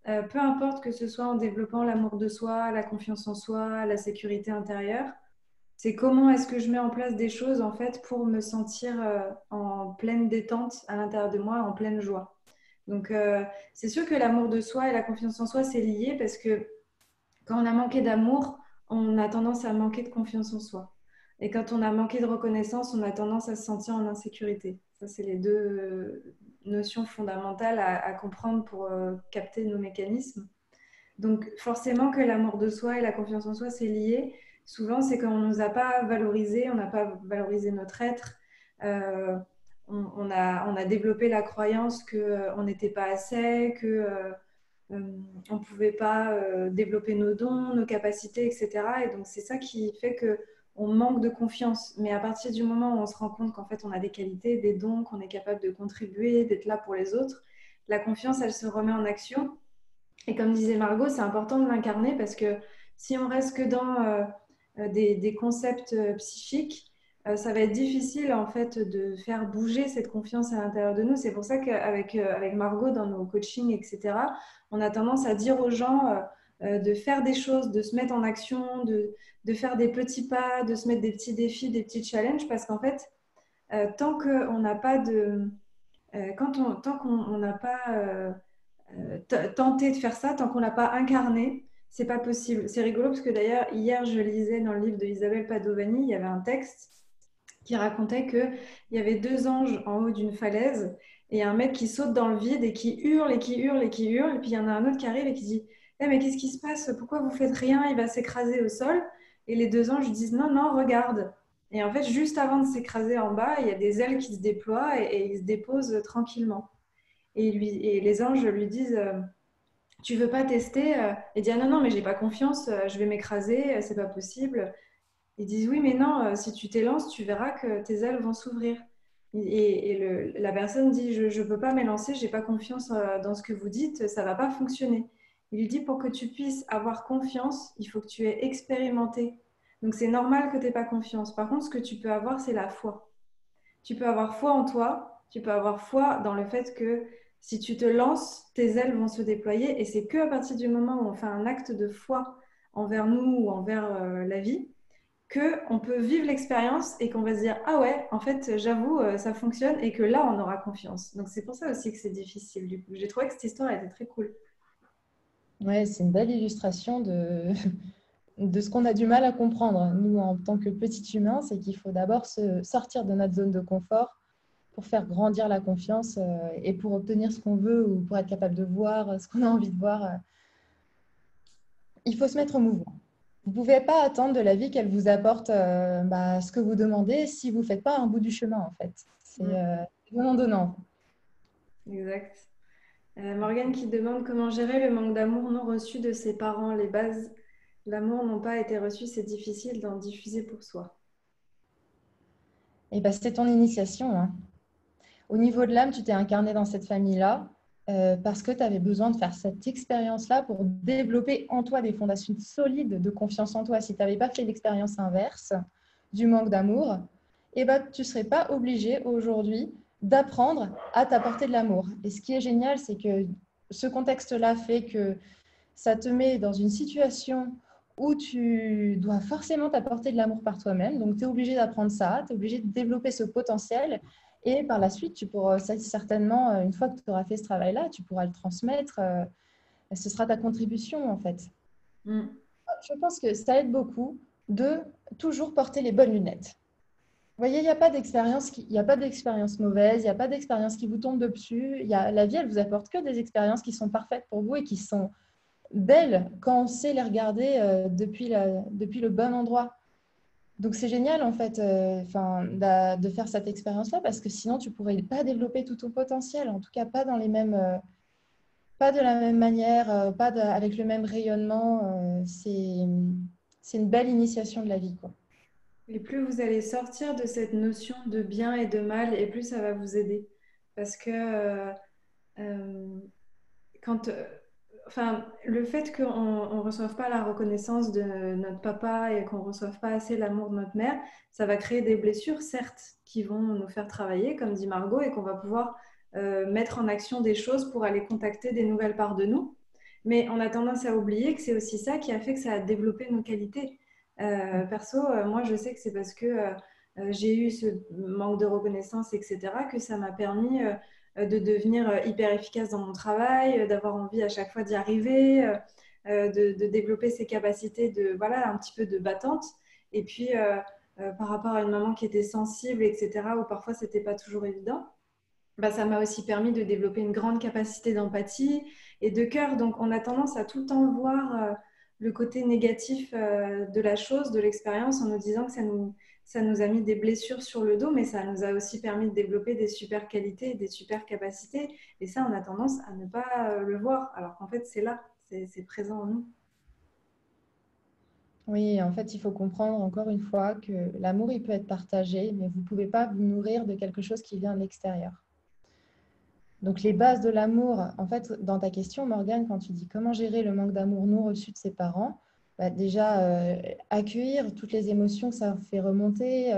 peu importe que ce soit en développant l'amour de soi, la confiance en soi, la sécurité intérieure, c'est comment est-ce que je mets en place des choses en fait pour me sentir en pleine détente à l'intérieur de moi, en pleine joie. Donc, c'est sûr que l'amour de soi et la confiance en soi, c'est lié parce que quand on a manqué d'amour, on a tendance à manquer de confiance en soi. Et quand on a manqué de reconnaissance, on a tendance à se sentir en insécurité. Ça, c'est les deux notions fondamentales à comprendre pour capter nos mécanismes. Donc, forcément que l'amour de soi et la confiance en soi, c'est lié. Souvent, c'est quand on ne nous a pas valorisé, on n'a pas valorisé notre être. Euh, on a développé la croyance qu'on n'était pas assez, on ne pouvait pas développer nos dons, nos capacités, etc. Et donc, c'est ça qui fait que on manque de confiance. Mais à partir du moment où on se rend compte qu'en fait, on a des qualités, des dons, qu'on est capable de contribuer, d'être là pour les autres, la confiance, elle se remet en action. Et comme disait Margot, c'est important de l'incarner parce que si on reste que dans des concepts psychiques, ça va être difficile en fait de faire bouger cette confiance à l'intérieur de nous. C'est pour ça qu'avec avec Margot, dans nos coachings, etc., on a tendance à dire aux gens de faire des choses, de se mettre en action, de faire des petits pas, de se mettre des petits défis, des petits challenges, parce qu'en fait, tant qu'on n'a pas de... tant qu'on n'a pas tenter de faire ça tant qu'on l'a pas incarné, c'est pas possible. C'est rigolo parce que d'ailleurs, hier, je lisais dans le livre de Isabelle Padovani, il y avait un texte qui racontait qu'il y avait deux anges en haut d'une falaise et un mec qui saute dans le vide et qui hurle et qui hurle et qui hurle. Et puis il y en a un autre qui arrive et qui dit Eh, mais qu'est-ce qui se passe? Pourquoi vous faites rien? Il va s'écraser au sol. Et les deux anges disent Non, non, regarde. Et en fait, juste avant de s'écraser en bas, il y a des ailes qui se déploient et il se dépose tranquillement. Et les anges lui disent Tu veux pas tester Il dit ah non, non, mais j'ai pas confiance, je vais m'écraser, c'est pas possible. Ils disent oui, mais non, si tu t'élances, tu verras que tes ailes vont s'ouvrir. La personne dit je peux pas m'élancer, j'ai pas confiance dans ce que vous dites, ça va pas fonctionner. Il lui dit pour que tu puisses avoir confiance, il faut que tu aies expérimenté Donc, c'est normal que tu n'aies pas confiance. Par contre, ce que tu peux avoir, c'est la foi. Tu peux avoir foi en toi, tu peux avoir foi dans le fait que si tu te lances, tes ailes vont se déployer. Et c'est que à partir du moment où on fait un acte de foi envers nous ou envers la vie, qu'on peut vivre l'expérience et qu'on va se dire, ah ouais, en fait, j'avoue, ça fonctionne et que là, on aura confiance. Donc, c'est pour ça aussi que c'est difficile, du coup. J'ai trouvé que cette histoire était très cool. Ouais, c'est une belle illustration de ce qu'on a du mal à comprendre, nous, en tant que petits humains, c'est qu'il faut d'abord se sortir de notre zone de confort pour faire grandir la confiance et pour obtenir ce qu'on veut ou pour être capable de voir ce qu'on a envie de voir. Il faut se mettre en mouvement. Vous ne pouvez pas attendre de la vie qu'elle vous apporte ce que vous demandez si vous ne faites pas un bout du chemin, en fait. C'est Mm, donnant-donnant. exact. Morgane qui demande comment gérer le manque d'amour non reçu de ses parents. Les bases de l'amour n'ont pas été reçues, c'est difficile d'en diffuser pour soi. Et ben, c'est ton initiation, hein. Au niveau de l'âme, tu t'es incarné dans cette famille-là parce que tu avais besoin de faire cette expérience-là pour développer en toi des fondations solides de confiance en toi. Si tu n'avais pas fait l'expérience inverse du manque d'amour, eh ben, tu ne serais pas obligé aujourd'hui d'apprendre à t'apporter de l'amour. Et ce qui est génial, c'est que ce contexte-là fait que ça te met dans une situation où tu dois forcément t'apporter de l'amour par toi-même. Donc, tu es obligé d'apprendre ça, tu es obligé de développer ce potentiel. Et par la suite, tu pourras certainement, une fois que tu auras fait ce travail-là, tu pourras le transmettre. Ce sera ta contribution, en fait. Mm. Je pense que ça aide beaucoup de toujours porter les bonnes lunettes. Vous voyez, il n'y a pas d'expérience il y a pas d'expérience mauvaise, il n'y a pas d'expérience qui vous tombe dessus. La vie, elle vous apporte que des expériences qui sont parfaites pour vous et qui sont belles quand on sait les regarder depuis le bon endroit. Donc c'est génial en fait de faire cette expérience-là parce que sinon tu ne pourrais pas développer tout ton potentiel, en tout cas pas dans les mêmes, pas de la même manière, avec le même rayonnement. C'est une belle initiation de la vie, quoi. Et plus vous allez sortir de cette notion de bien et de mal, et plus ça va vous aider. Parce que euh, quand, enfin, le fait qu'on ne reçoive pas la reconnaissance de notre papa et qu'on ne reçoive pas assez l'amour de notre mère, ça va créer des blessures, certes, qui vont nous faire travailler, comme dit Margot, et qu'on va pouvoir mettre en action des choses pour aller contacter des nouvelles parts de nous. Mais on a tendance à oublier que c'est aussi ça qui a fait que ça a développé nos qualités. Perso, moi, je sais que c'est parce que j'ai eu ce manque de reconnaissance, etc., que ça m'a permis de devenir hyper efficace dans mon travail, d'avoir envie à chaque fois d'y arriver, de développer ces capacités de, voilà, un petit peu de battante. Et puis, par rapport à une maman qui était sensible, etc., où parfois, c'était pas toujours évident, bah, ça m'a aussi permis de développer une grande capacité d'empathie et de cœur. Donc, on a tendance à tout le temps voir le côté négatif de la chose, de l'expérience, en nous disant que ça nous a mis des blessures sur le dos, mais ça nous a aussi permis de développer des super qualités, des super capacités. Et ça, on a tendance à ne pas le voir, alors qu'en fait, c'est là, c'est présent en nous. Oui, en fait, il faut comprendre encore une fois que l'amour, il peut être partagé, mais vous ne pouvez pas vous nourrir de quelque chose qui vient de l'extérieur. Donc, les bases de l'amour, en fait, dans ta question, Morgane, quand tu dis comment gérer le manque d'amour non reçu de ses parents, bah, déjà, accueillir toutes les émotions que ça fait remonter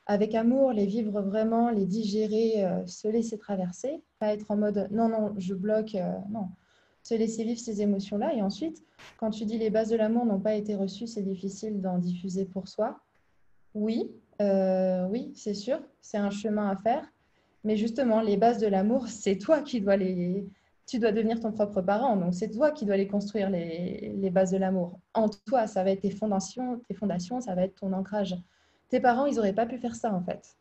avec amour, les vivre vraiment, les digérer, se laisser traverser, pas être en mode non, non, je bloque, non, se laisser vivre ces émotions-là. Et ensuite, quand tu dis les bases de l'amour n'ont pas été reçues, c'est difficile d'en diffuser pour soi. Oui, oui, c'est sûr, c'est un chemin à faire. Mais justement, les bases de l'amour, c'est toi qui dois les... Tu dois devenir ton propre parent, donc c'est toi qui dois les construire, les bases de l'amour. En toi, ça va être tes fondations, ça va être ton ancrage. Tes parents, ils n'auraient pas pu faire ça, en fait.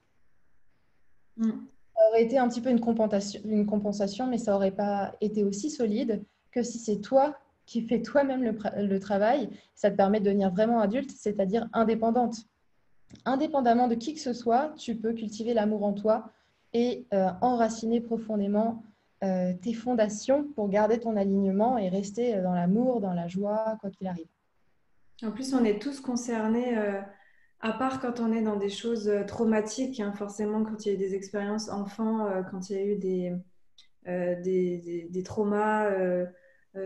Mm. Ça aurait été un petit peu une compensation, mais ça n'aurait pas été aussi solide que si c'est toi qui fais toi-même le travail. Ça te permet de devenir vraiment adulte, c'est-à-dire indépendante. Indépendamment de qui que ce soit, tu peux cultiver l'amour en toi et enraciner profondément tes fondations pour garder ton alignement et rester dans l'amour, dans la joie, quoi qu'il arrive. En plus, on est tous concernés, à part quand on est dans des choses traumatiques, hein, forcément quand il y a eu des expériences enfants, quand il y a eu des traumas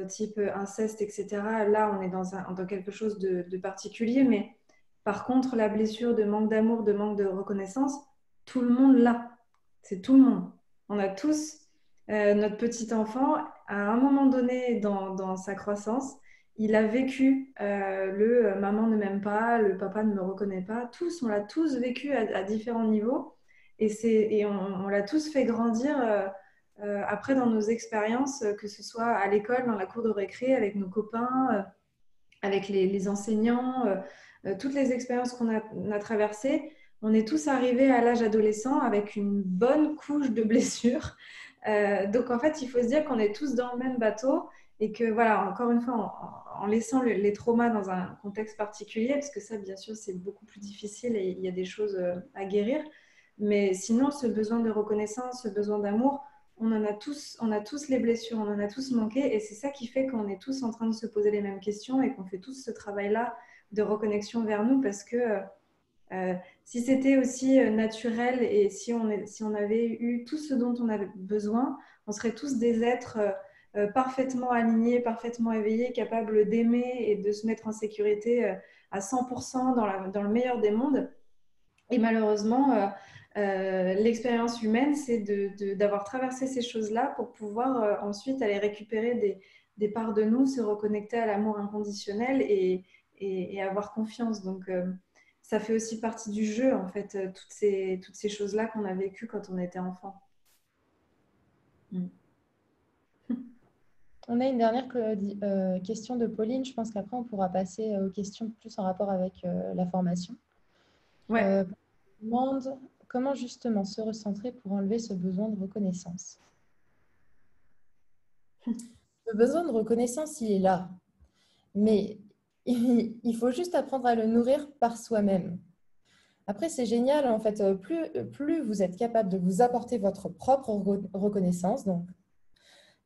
type inceste, etc. Là, on est dans quelque chose de particulier, mais Par contre, la blessure de manque d'amour, de manque de reconnaissance, tout le monde l'a. C'est tout le monde. On a tous notre petit enfant, à un moment donné dans sa croissance, il a vécu maman ne m'aime pas, le papa ne me reconnaît pas. Tous, on l'a tous vécu à différents niveaux et on l'a tous fait grandir après dans nos expériences, que ce soit à l'école, dans la cour de récré, avec nos copains, avec les enseignants, toutes les expériences qu'on a traversées. On est tous arrivés à l'âge adolescent avec une bonne couche de blessures. Donc en fait, il faut se dire qu'on est tous dans le même bateau et que voilà, encore une fois, en laissant les traumas dans un contexte particulier, parce que ça, bien sûr, c'est beaucoup plus difficile et il y a des choses à guérir. Mais sinon, ce besoin de reconnaissance, ce besoin d'amour, on a tous les blessures, on en a tous manqué et c'est ça qui fait qu'on est tous en train de se poser les mêmes questions et qu'on fait tous ce travail-là de reconnexion vers nous parce que si c'était aussi naturel et si on avait eu tout ce dont on avait besoin, on serait tous des êtres parfaitement alignés, parfaitement éveillés, capables d'aimer et de se mettre en sécurité à 100% dans le meilleur des mondes. Et malheureusement, l'expérience humaine, c'est d'avoir traversé ces choses-là pour pouvoir ensuite aller récupérer des parts de nous, se reconnecter à l'amour inconditionnel et avoir confiance. Donc, ça fait aussi partie du jeu, en fait, toutes ces choses-là qu'on a vécues quand on était enfant. Mm. On a une dernière question de Pauline. Je pense qu'après, on pourra passer aux questions plus en rapport avec la formation. Ouais. On demande comment justement se recentrer pour enlever ce besoin de reconnaissance. Le besoin de reconnaissance, il est là, mais il faut juste apprendre à le nourrir par soi-même. Après, c'est génial, en fait, plus vous êtes capable de vous apporter votre propre reconnaissance, donc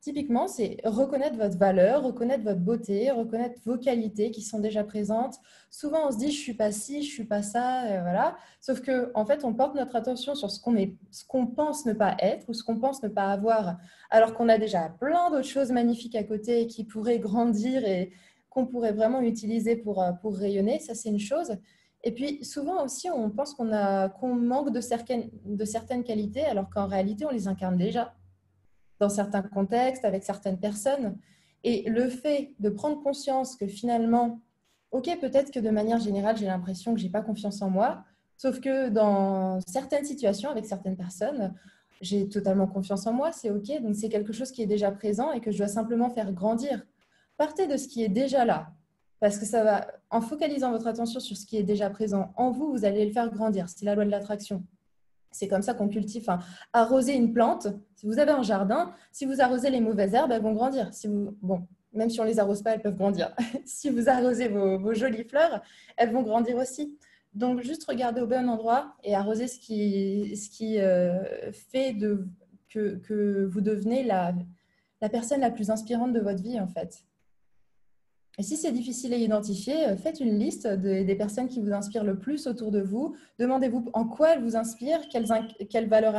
typiquement, c'est reconnaître votre valeur, reconnaître votre beauté, reconnaître vos qualités qui sont déjà présentes. Souvent, on se dit, je suis pas ci, je suis pas ça, voilà. Sauf que, en fait, on porte notre attention sur ce qu'on pense ne pas être ou ce qu'on pense ne pas avoir, alors qu'on a déjà plein d'autres choses magnifiques à côté qui pourraient grandir et qu'on pourrait vraiment utiliser pour rayonner. Ça, c'est une chose. Et puis, souvent aussi, on pense qu'on manque de certaines qualités, alors qu'en réalité, on les incarne déjà dans certains contextes, avec certaines personnes. Et le fait de prendre conscience que finalement, ok, peut-être que de manière générale, j'ai l'impression que je n'ai pas confiance en moi, sauf que dans certaines situations, avec certaines personnes, j'ai totalement confiance en moi, c'est ok, donc c'est quelque chose qui est déjà présent et que je dois simplement faire grandir. Partez de ce qui est déjà là, parce que ça va, en focalisant votre attention sur ce qui est déjà présent en vous, vous allez le faire grandir. C'est la loi de l'attraction. C'est comme ça qu'on cultive. Enfin, arroser une plante, si vous avez un jardin, si vous arrosez les mauvaises herbes, elles vont grandir. Bon, même si on ne les arrose pas, elles peuvent grandir. Si vous arrosez vos jolies fleurs, elles vont grandir aussi. Donc, juste regarder au bon endroit et arroser ce qui fait que vous devenez la personne la plus inspirante de votre vie, en fait. Et si c'est difficile à identifier, faites une liste des personnes qui vous inspirent le plus autour de vous. Demandez-vous en quoi elles vous inspirent, quelles valeurs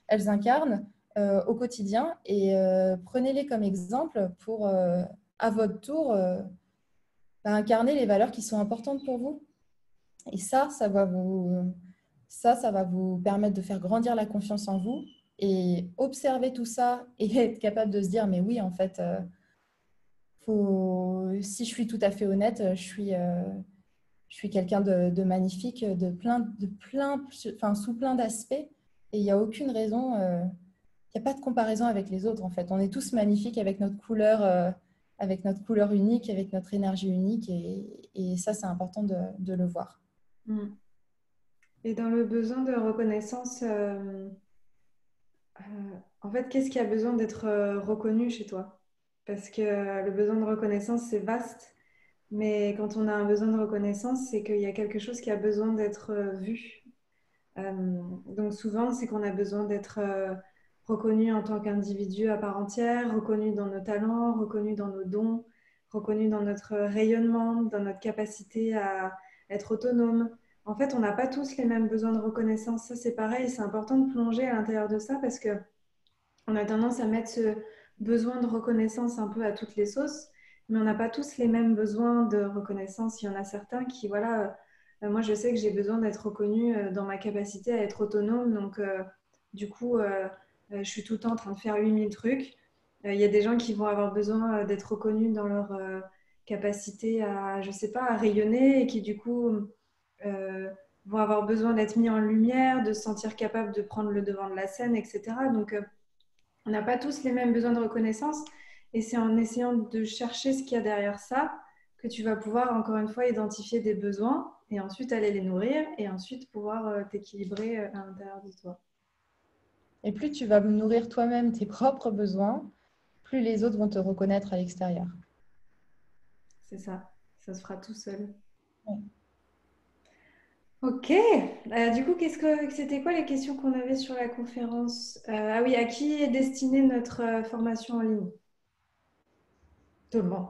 elles incarnent au quotidien et prenez-les comme exemple pour, à votre tour, incarner les valeurs qui sont importantes pour vous. Et ça va vous permettre de faire grandir la confiance en vous et observer tout ça et être capable de se dire, mais oui, en fait, si je suis tout à fait honnête, je suis quelqu'un de magnifique, enfin, sous plein d'aspects. Et il n'y a aucune raison, il n'y a pas de comparaison avec les autres, en fait. On est tous magnifiques avec notre couleur unique, avec notre énergie unique. Et ça, c'est important de le voir. Mm. Et dans le besoin de reconnaissance, en fait, qu'est-ce qui a besoin d'être reconnu chez toi? Parce que le besoin de reconnaissance, c'est vaste, mais quand on a un besoin de reconnaissance, c'est qu'il y a quelque chose qui a besoin d'être vu. Donc souvent, c'est qu'on a besoin d'être reconnu en tant qu'individu à part entière, reconnu dans nos talents, reconnu dans nos dons, reconnu dans notre rayonnement, dans notre capacité à être autonome. En fait, on n'a pas tous les mêmes besoins de reconnaissance. Ça, c'est pareil, c'est important de plonger à l'intérieur de ça parce que on a tendance à mettre ce besoin de reconnaissance un peu à toutes les sauces, mais on n'a pas tous les mêmes besoins de reconnaissance. Il y en a certains qui, voilà, moi, je sais que j'ai besoin d'être reconnue dans ma capacité à être autonome. Donc, du coup, je suis tout le temps en train de faire 8000 trucs. Il y a des gens qui vont avoir besoin d'être reconnus dans leur capacité à, je sais pas, à rayonner et qui, du coup, euh, vont avoir besoin d'être mis en lumière, de se sentir capable de prendre le devant de la scène, etc. Donc, on n'a pas tous les mêmes besoins de reconnaissance et c'est en essayant de chercher ce qu'il y a derrière ça que tu vas pouvoir, encore une fois, identifier des besoins et ensuite aller les nourrir et ensuite pouvoir t'équilibrer à l'intérieur de toi. Et plus tu vas nourrir toi-même tes propres besoins, plus les autres vont te reconnaître à l'extérieur. C'est ça se fera tout seul. Ouais. Ok. Du coup, c'était quoi les questions qu'on avait sur la conférence? Ah oui, à qui est destinée notre formation en ligne? Tout le monde.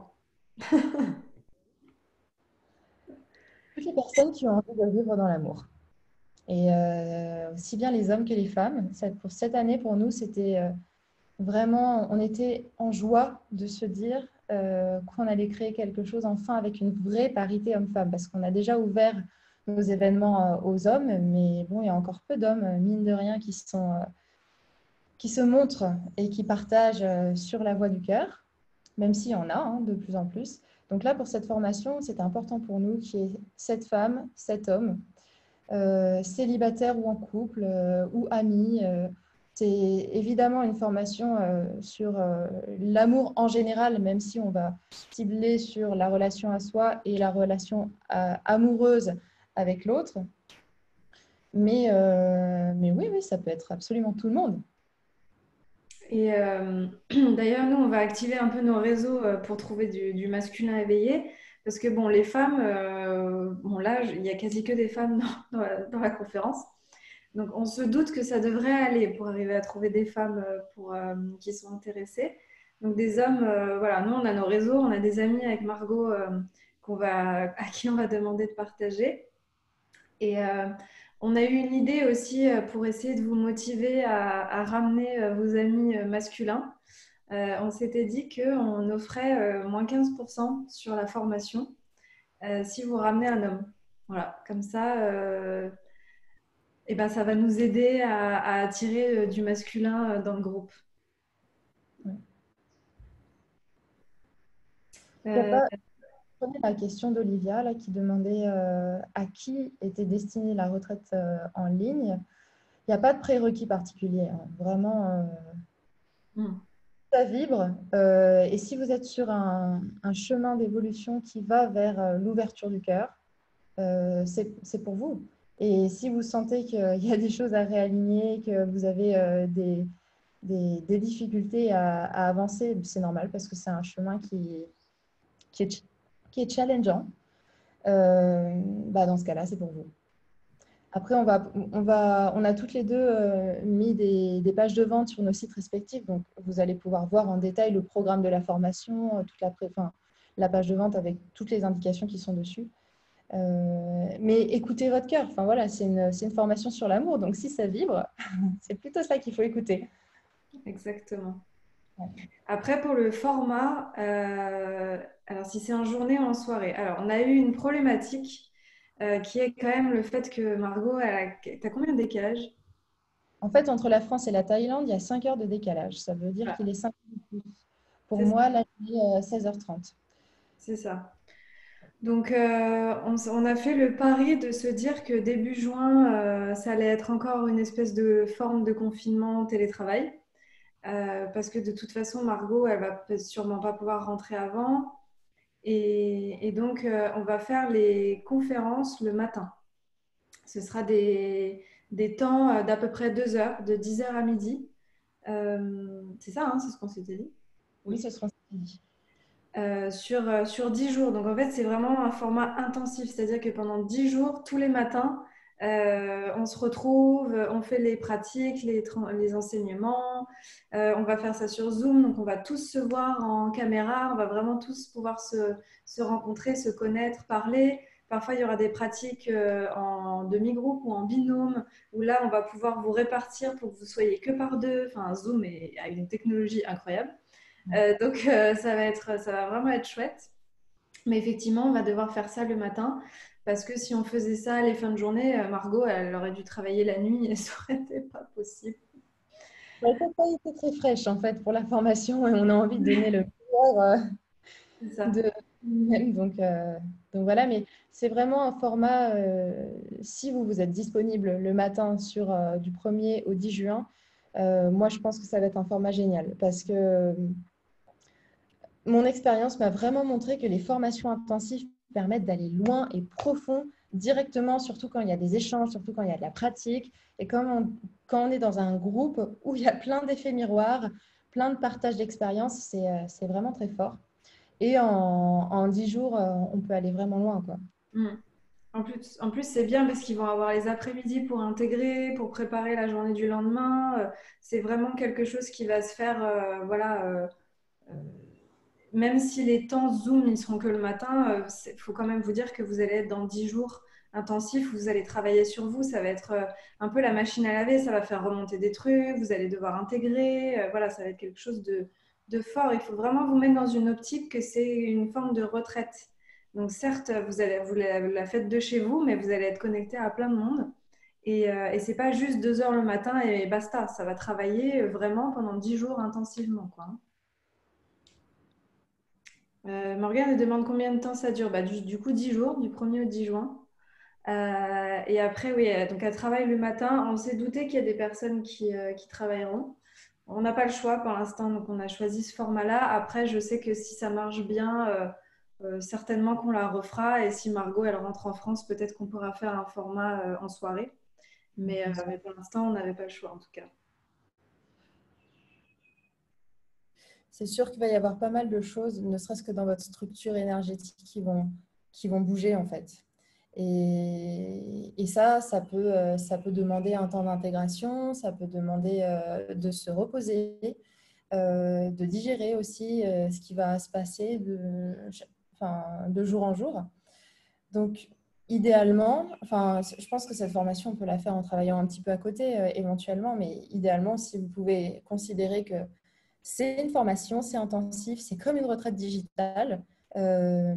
Toutes les personnes qui ont envie de vivre dans l'amour. Et aussi bien les hommes que les femmes. Pour cette année, pour nous, c'était vraiment, on était en joie de se dire qu'on allait créer quelque chose enfin avec une vraie parité homme-femme, parce qu'on a déjà ouvert nos événements aux hommes, mais bon, il y a encore peu d'hommes, mine de rien, qui se montrent et qui partagent sur la voie du cœur, même s'il y en a hein, de plus en plus. Donc là, pour cette formation, c'était important pour nous qu'il y ait 7 femmes, 7 hommes, célibataires ou en couple, ou amis. C'est évidemment une formation sur l'amour en général, même si on va cibler sur la relation à soi et la relation amoureuse avec l'autre. Mais oui, oui, ça peut être absolument tout le monde. Et d'ailleurs, nous, on va activer un peu nos réseaux pour trouver du masculin éveillé. Parce que, bon, les femmes, bon, là, il n'y a quasi que des femmes dans la conférence. Donc, on se doute que ça devrait aller pour arriver à trouver des femmes qui sont intéressées. Donc, des hommes, voilà, nous, on a nos réseaux, on a des amis avec Margot à qui on va demander de partager. Et on a eu une idée aussi pour essayer de vous motiver à ramener vos amis masculins. On s'était dit qu'on offrait moins 15% sur la formation si vous ramenez un homme. Voilà, comme ça, et ben, ça va nous aider à attirer du masculin dans le groupe. Ouais. Il y a Euh, pas, je prenais la question d'Olivia là, qui demandait à qui était destinée la retraite en ligne. Il n'y a pas de prérequis particulier, hein. Vraiment, hmm. ça vibre. Et si vous êtes sur un chemin d'évolution qui va vers l'ouverture du cœur, c'est pour vous. Et si vous sentez qu'il y a des choses à réaligner, que vous avez des difficultés à avancer, c'est normal parce que c'est un chemin qui est, qui est challengeant. Bah dans ce cas-là, c'est pour vous. Après, on a toutes les deux mis des pages de vente sur nos sites respectifs. Donc, vous allez pouvoir voir en détail le programme de la formation, la page de vente avec toutes les indications qui sont dessus. Mais écoutez votre cœur. Enfin, voilà, c'est une formation sur l'amour. Donc, si ça vibre, c'est plutôt ça qu'il faut écouter. Exactement. Ouais. Après, pour le format, alors si c'est en journée ou en soirée. Alors, on a eu une problématique qui est quand même le fait que Margot, t'as combien de décalage? En fait, entre la France et la Thaïlande, il y a 5 heures de décalage. Ça veut dire qu'il est 5 heures de plus. Pour C'est ça. moi, là, il est 16h30. C'est ça. Donc, on a fait le pari de se dire que début juin, ça allait être encore une espèce de forme de confinement télétravail. Parce que de toute façon, Margot, elle va sûrement pas pouvoir rentrer avant. Et donc, on va faire les conférences le matin. Ce sera des temps d'à peu près 2 heures, de 10 heures à midi. C'est ça, hein, c'est ce qu'on s'était dit. Oui, Oui. ce sera samedi. Sur 10 jours. Donc en fait, c'est vraiment un format intensif, c'est-à-dire que pendant 10 jours, tous les matins, on se retrouve, on fait les pratiques, les enseignements, on va faire ça sur Zoom, donc on va tous se voir en caméra, on va vraiment tous pouvoir se rencontrer, se connaître, parler. Parfois, il y aura des pratiques en demi-groupe ou en binôme, où là, on va pouvoir vous répartir pour que vous soyez que par deux. Enfin, Zoom a une technologie incroyable. Ça va vraiment être chouette. Mais effectivement, on va devoir faire ça le matin. Parce que si on faisait ça les fins de journée, Margot, elle aurait dû travailler la nuit et ça aurait été pas possible. Ça n'a pas été très fraîche en fait pour la formation et on a envie de donner le meilleur C'est ça. de nous-mêmes. Donc voilà, mais c'est vraiment un format, si vous êtes disponible le matin du 1er au 10 juin, moi je pense que ça va être un format génial parce que mon expérience m'a vraiment montré que les formations intensives permettent d'aller loin et profond directement, surtout quand il y a des échanges, surtout quand il y a de la pratique. Et quand on est dans un groupe où il y a plein d'effets miroirs, plein de partages d'expériences, c'est vraiment très fort. Et en 10 jours, on peut aller vraiment loin, quoi. Mm. En plus c'est bien parce qu'ils vont avoir les après-midi pour intégrer, pour préparer la journée du lendemain. C'est vraiment quelque chose qui va se faire, voilà. Euh, Même si les temps Zoom, ils seront que le matin, il faut quand même vous dire que vous allez être dans 10 jours intensifs, vous allez travailler sur vous, ça va être un peu la machine à laver, ça va faire remonter des trucs, vous allez devoir intégrer, voilà, ça va être quelque chose de fort. Il faut vraiment vous mettre dans une optique que c'est une forme de retraite. Donc certes, vous la faites de chez vous, mais vous allez être connecté à plein de monde. Et c'est pas juste 2 heures le matin et basta, ça va travailler vraiment pendant 10 jours intensivement, quoi. Morgane me demande combien de temps ça dure. Bah, du coup, 10 jours, du 1er au 10 juin. Et après, oui, donc elle travaille le matin. On s'est douté qu'il y a des personnes qui travailleront. On n'a pas le choix pour l'instant, donc on a choisi ce format-là. Après, je sais que si ça marche bien, certainement qu'on la refera. Et si Margot, elle rentre en France, peut-être qu'on pourra faire un format en soirée. Mais pour l'instant, on n'avait pas le choix en tout cas. C'est sûr qu'il va y avoir pas mal de choses, ne serait-ce que dans votre structure énergétique, qui vont bouger en fait. Et ça peut demander un temps d'intégration, ça peut demander de se reposer, de digérer aussi ce qui va se passer de jour en jour. Donc, idéalement, enfin, je pense que cette formation, on peut la faire en travaillant un petit peu à côté éventuellement, mais idéalement, si vous pouvez considérer que c'est une formation, c'est intensif, c'est comme une retraite digitale, euh,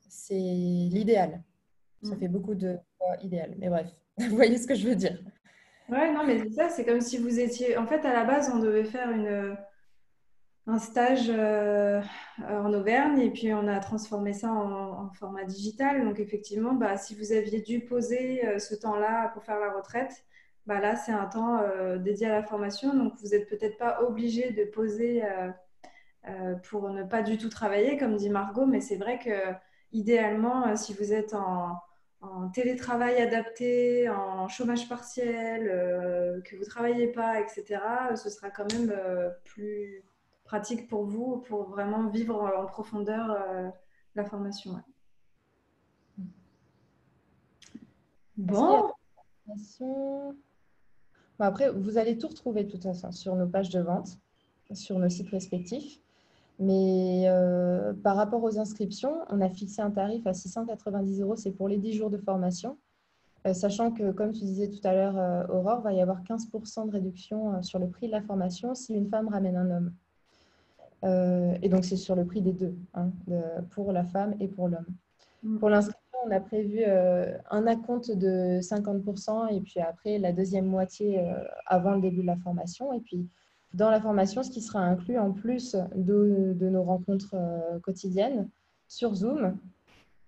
c'est l'idéal. Ça Mm. fait beaucoup de fois idéal, mais bref, vous voyez ce que je veux dire. Ouais, non, mais c'est ça, c'est comme si vous étiez. En fait, à la base, on devait faire un stage en Auvergne et puis on a transformé ça en format digital. Donc effectivement, bah, si vous aviez dû poser ce temps-là pour faire la retraite, bah, là c'est un temps dédié à la formation. Donc vous n'êtes peut-être pas obligé de poser pour ne pas du tout travailler, comme dit Margot, mais c'est vrai que idéalement, si vous êtes en télétravail adapté, en chômage partiel, que vous ne travaillez pas, etc., ce sera quand même plus pratique pour vous pour vraiment vivre en profondeur la formation. Ouais. Est-ce qu'il y a Bon, des informations? Bon, après, vous allez tout retrouver de toute façon sur nos pages de vente, sur nos sites respectifs. Mais par rapport aux inscriptions, on a fixé un tarif à 690 euros, c'est pour les 10 jours de formation. Sachant que, comme tu disais tout à l'heure, Aurore, va y avoir 15% de réduction sur le prix de la formation si une femme ramène un homme. Et donc, c'est sur le prix des deux, hein, pour la femme et pour l'homme. Pour l'inscription, on a prévu un acompte de 50% et puis après la deuxième moitié avant le début de la formation. Et puis, dans la formation, ce qui sera inclus en plus de nos rencontres quotidiennes sur Zoom,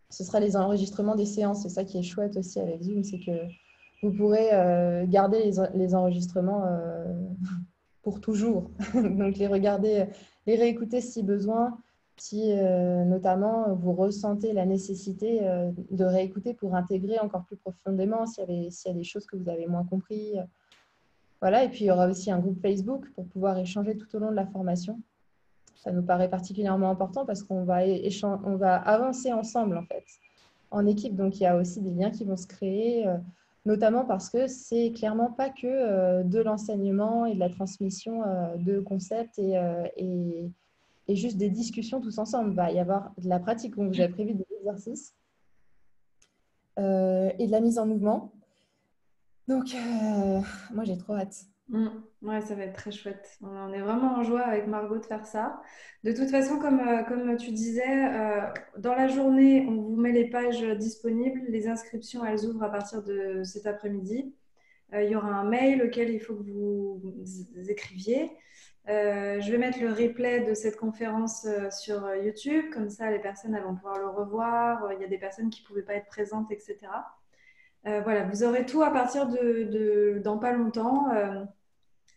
ce sera les enregistrements des séances. C'est ça qui est chouette aussi avec Zoom, c'est que vous pourrez garder les enregistrements pour toujours. Donc, les regarder, les réécouter si besoin, si notamment vous ressentez la nécessité de réécouter pour intégrer encore plus profondément s'il y a des choses que vous avez moins compris. Voilà, et puis il y aura aussi un groupe Facebook pour pouvoir échanger tout au long de la formation. Ça nous paraît particulièrement important parce qu'on va, on va avancer ensemble en fait en équipe. Donc, il y a aussi des liens qui vont se créer, notamment parce que c'est clairement pas que de l'enseignement et de la transmission de concepts et juste des discussions tous ensemble. Il va y avoir de la pratique, donc vous avez prévu des exercices et de la mise en mouvement. Donc, moi, j'ai trop hâte. Ouais, ça va être très chouette. On est vraiment en joie avec Margot de faire ça. De toute façon, comme tu disais, dans la journée, on vous met les pages disponibles. Les inscriptions, elles ouvrent à partir de cet après-midi. Il y aura un mail auquel il faut que vous écriviez. Je vais mettre le replay de cette conférence sur YouTube. Comme ça, les personnes elles vont pouvoir le revoir. Il y a des personnes qui ne pouvaient pas être présentes, etc. Voilà, vous aurez tout à partir dans pas longtemps.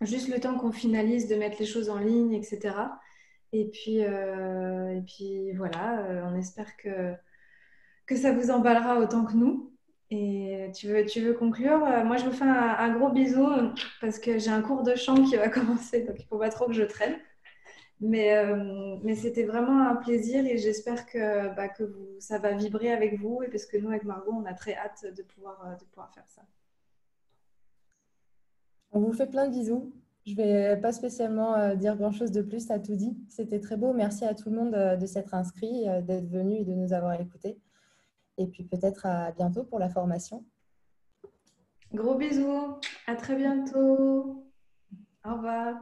Juste le temps qu'on finalise de mettre les choses en ligne, etc. Et puis voilà, on espère que ça vous emballera autant que nous. Et tu veux conclure? Moi, je vous fais un gros bisou parce que j'ai un cours de chant qui va commencer, donc il ne faut pas trop que je traîne. Mais c'était vraiment un plaisir et j'espère que ça va vibrer avec vous et parce que nous, avec Margot, on a très hâte de pouvoir faire ça. On vous fait plein de bisous. Je vais pas spécialement dire grand-chose de plus, tu as tout dit. C'était très beau. Merci à tout le monde de s'être inscrit, d'être venu et de nous avoir écoutés. Et puis peut-être à bientôt pour la formation. Gros bisous, à très bientôt. Au revoir.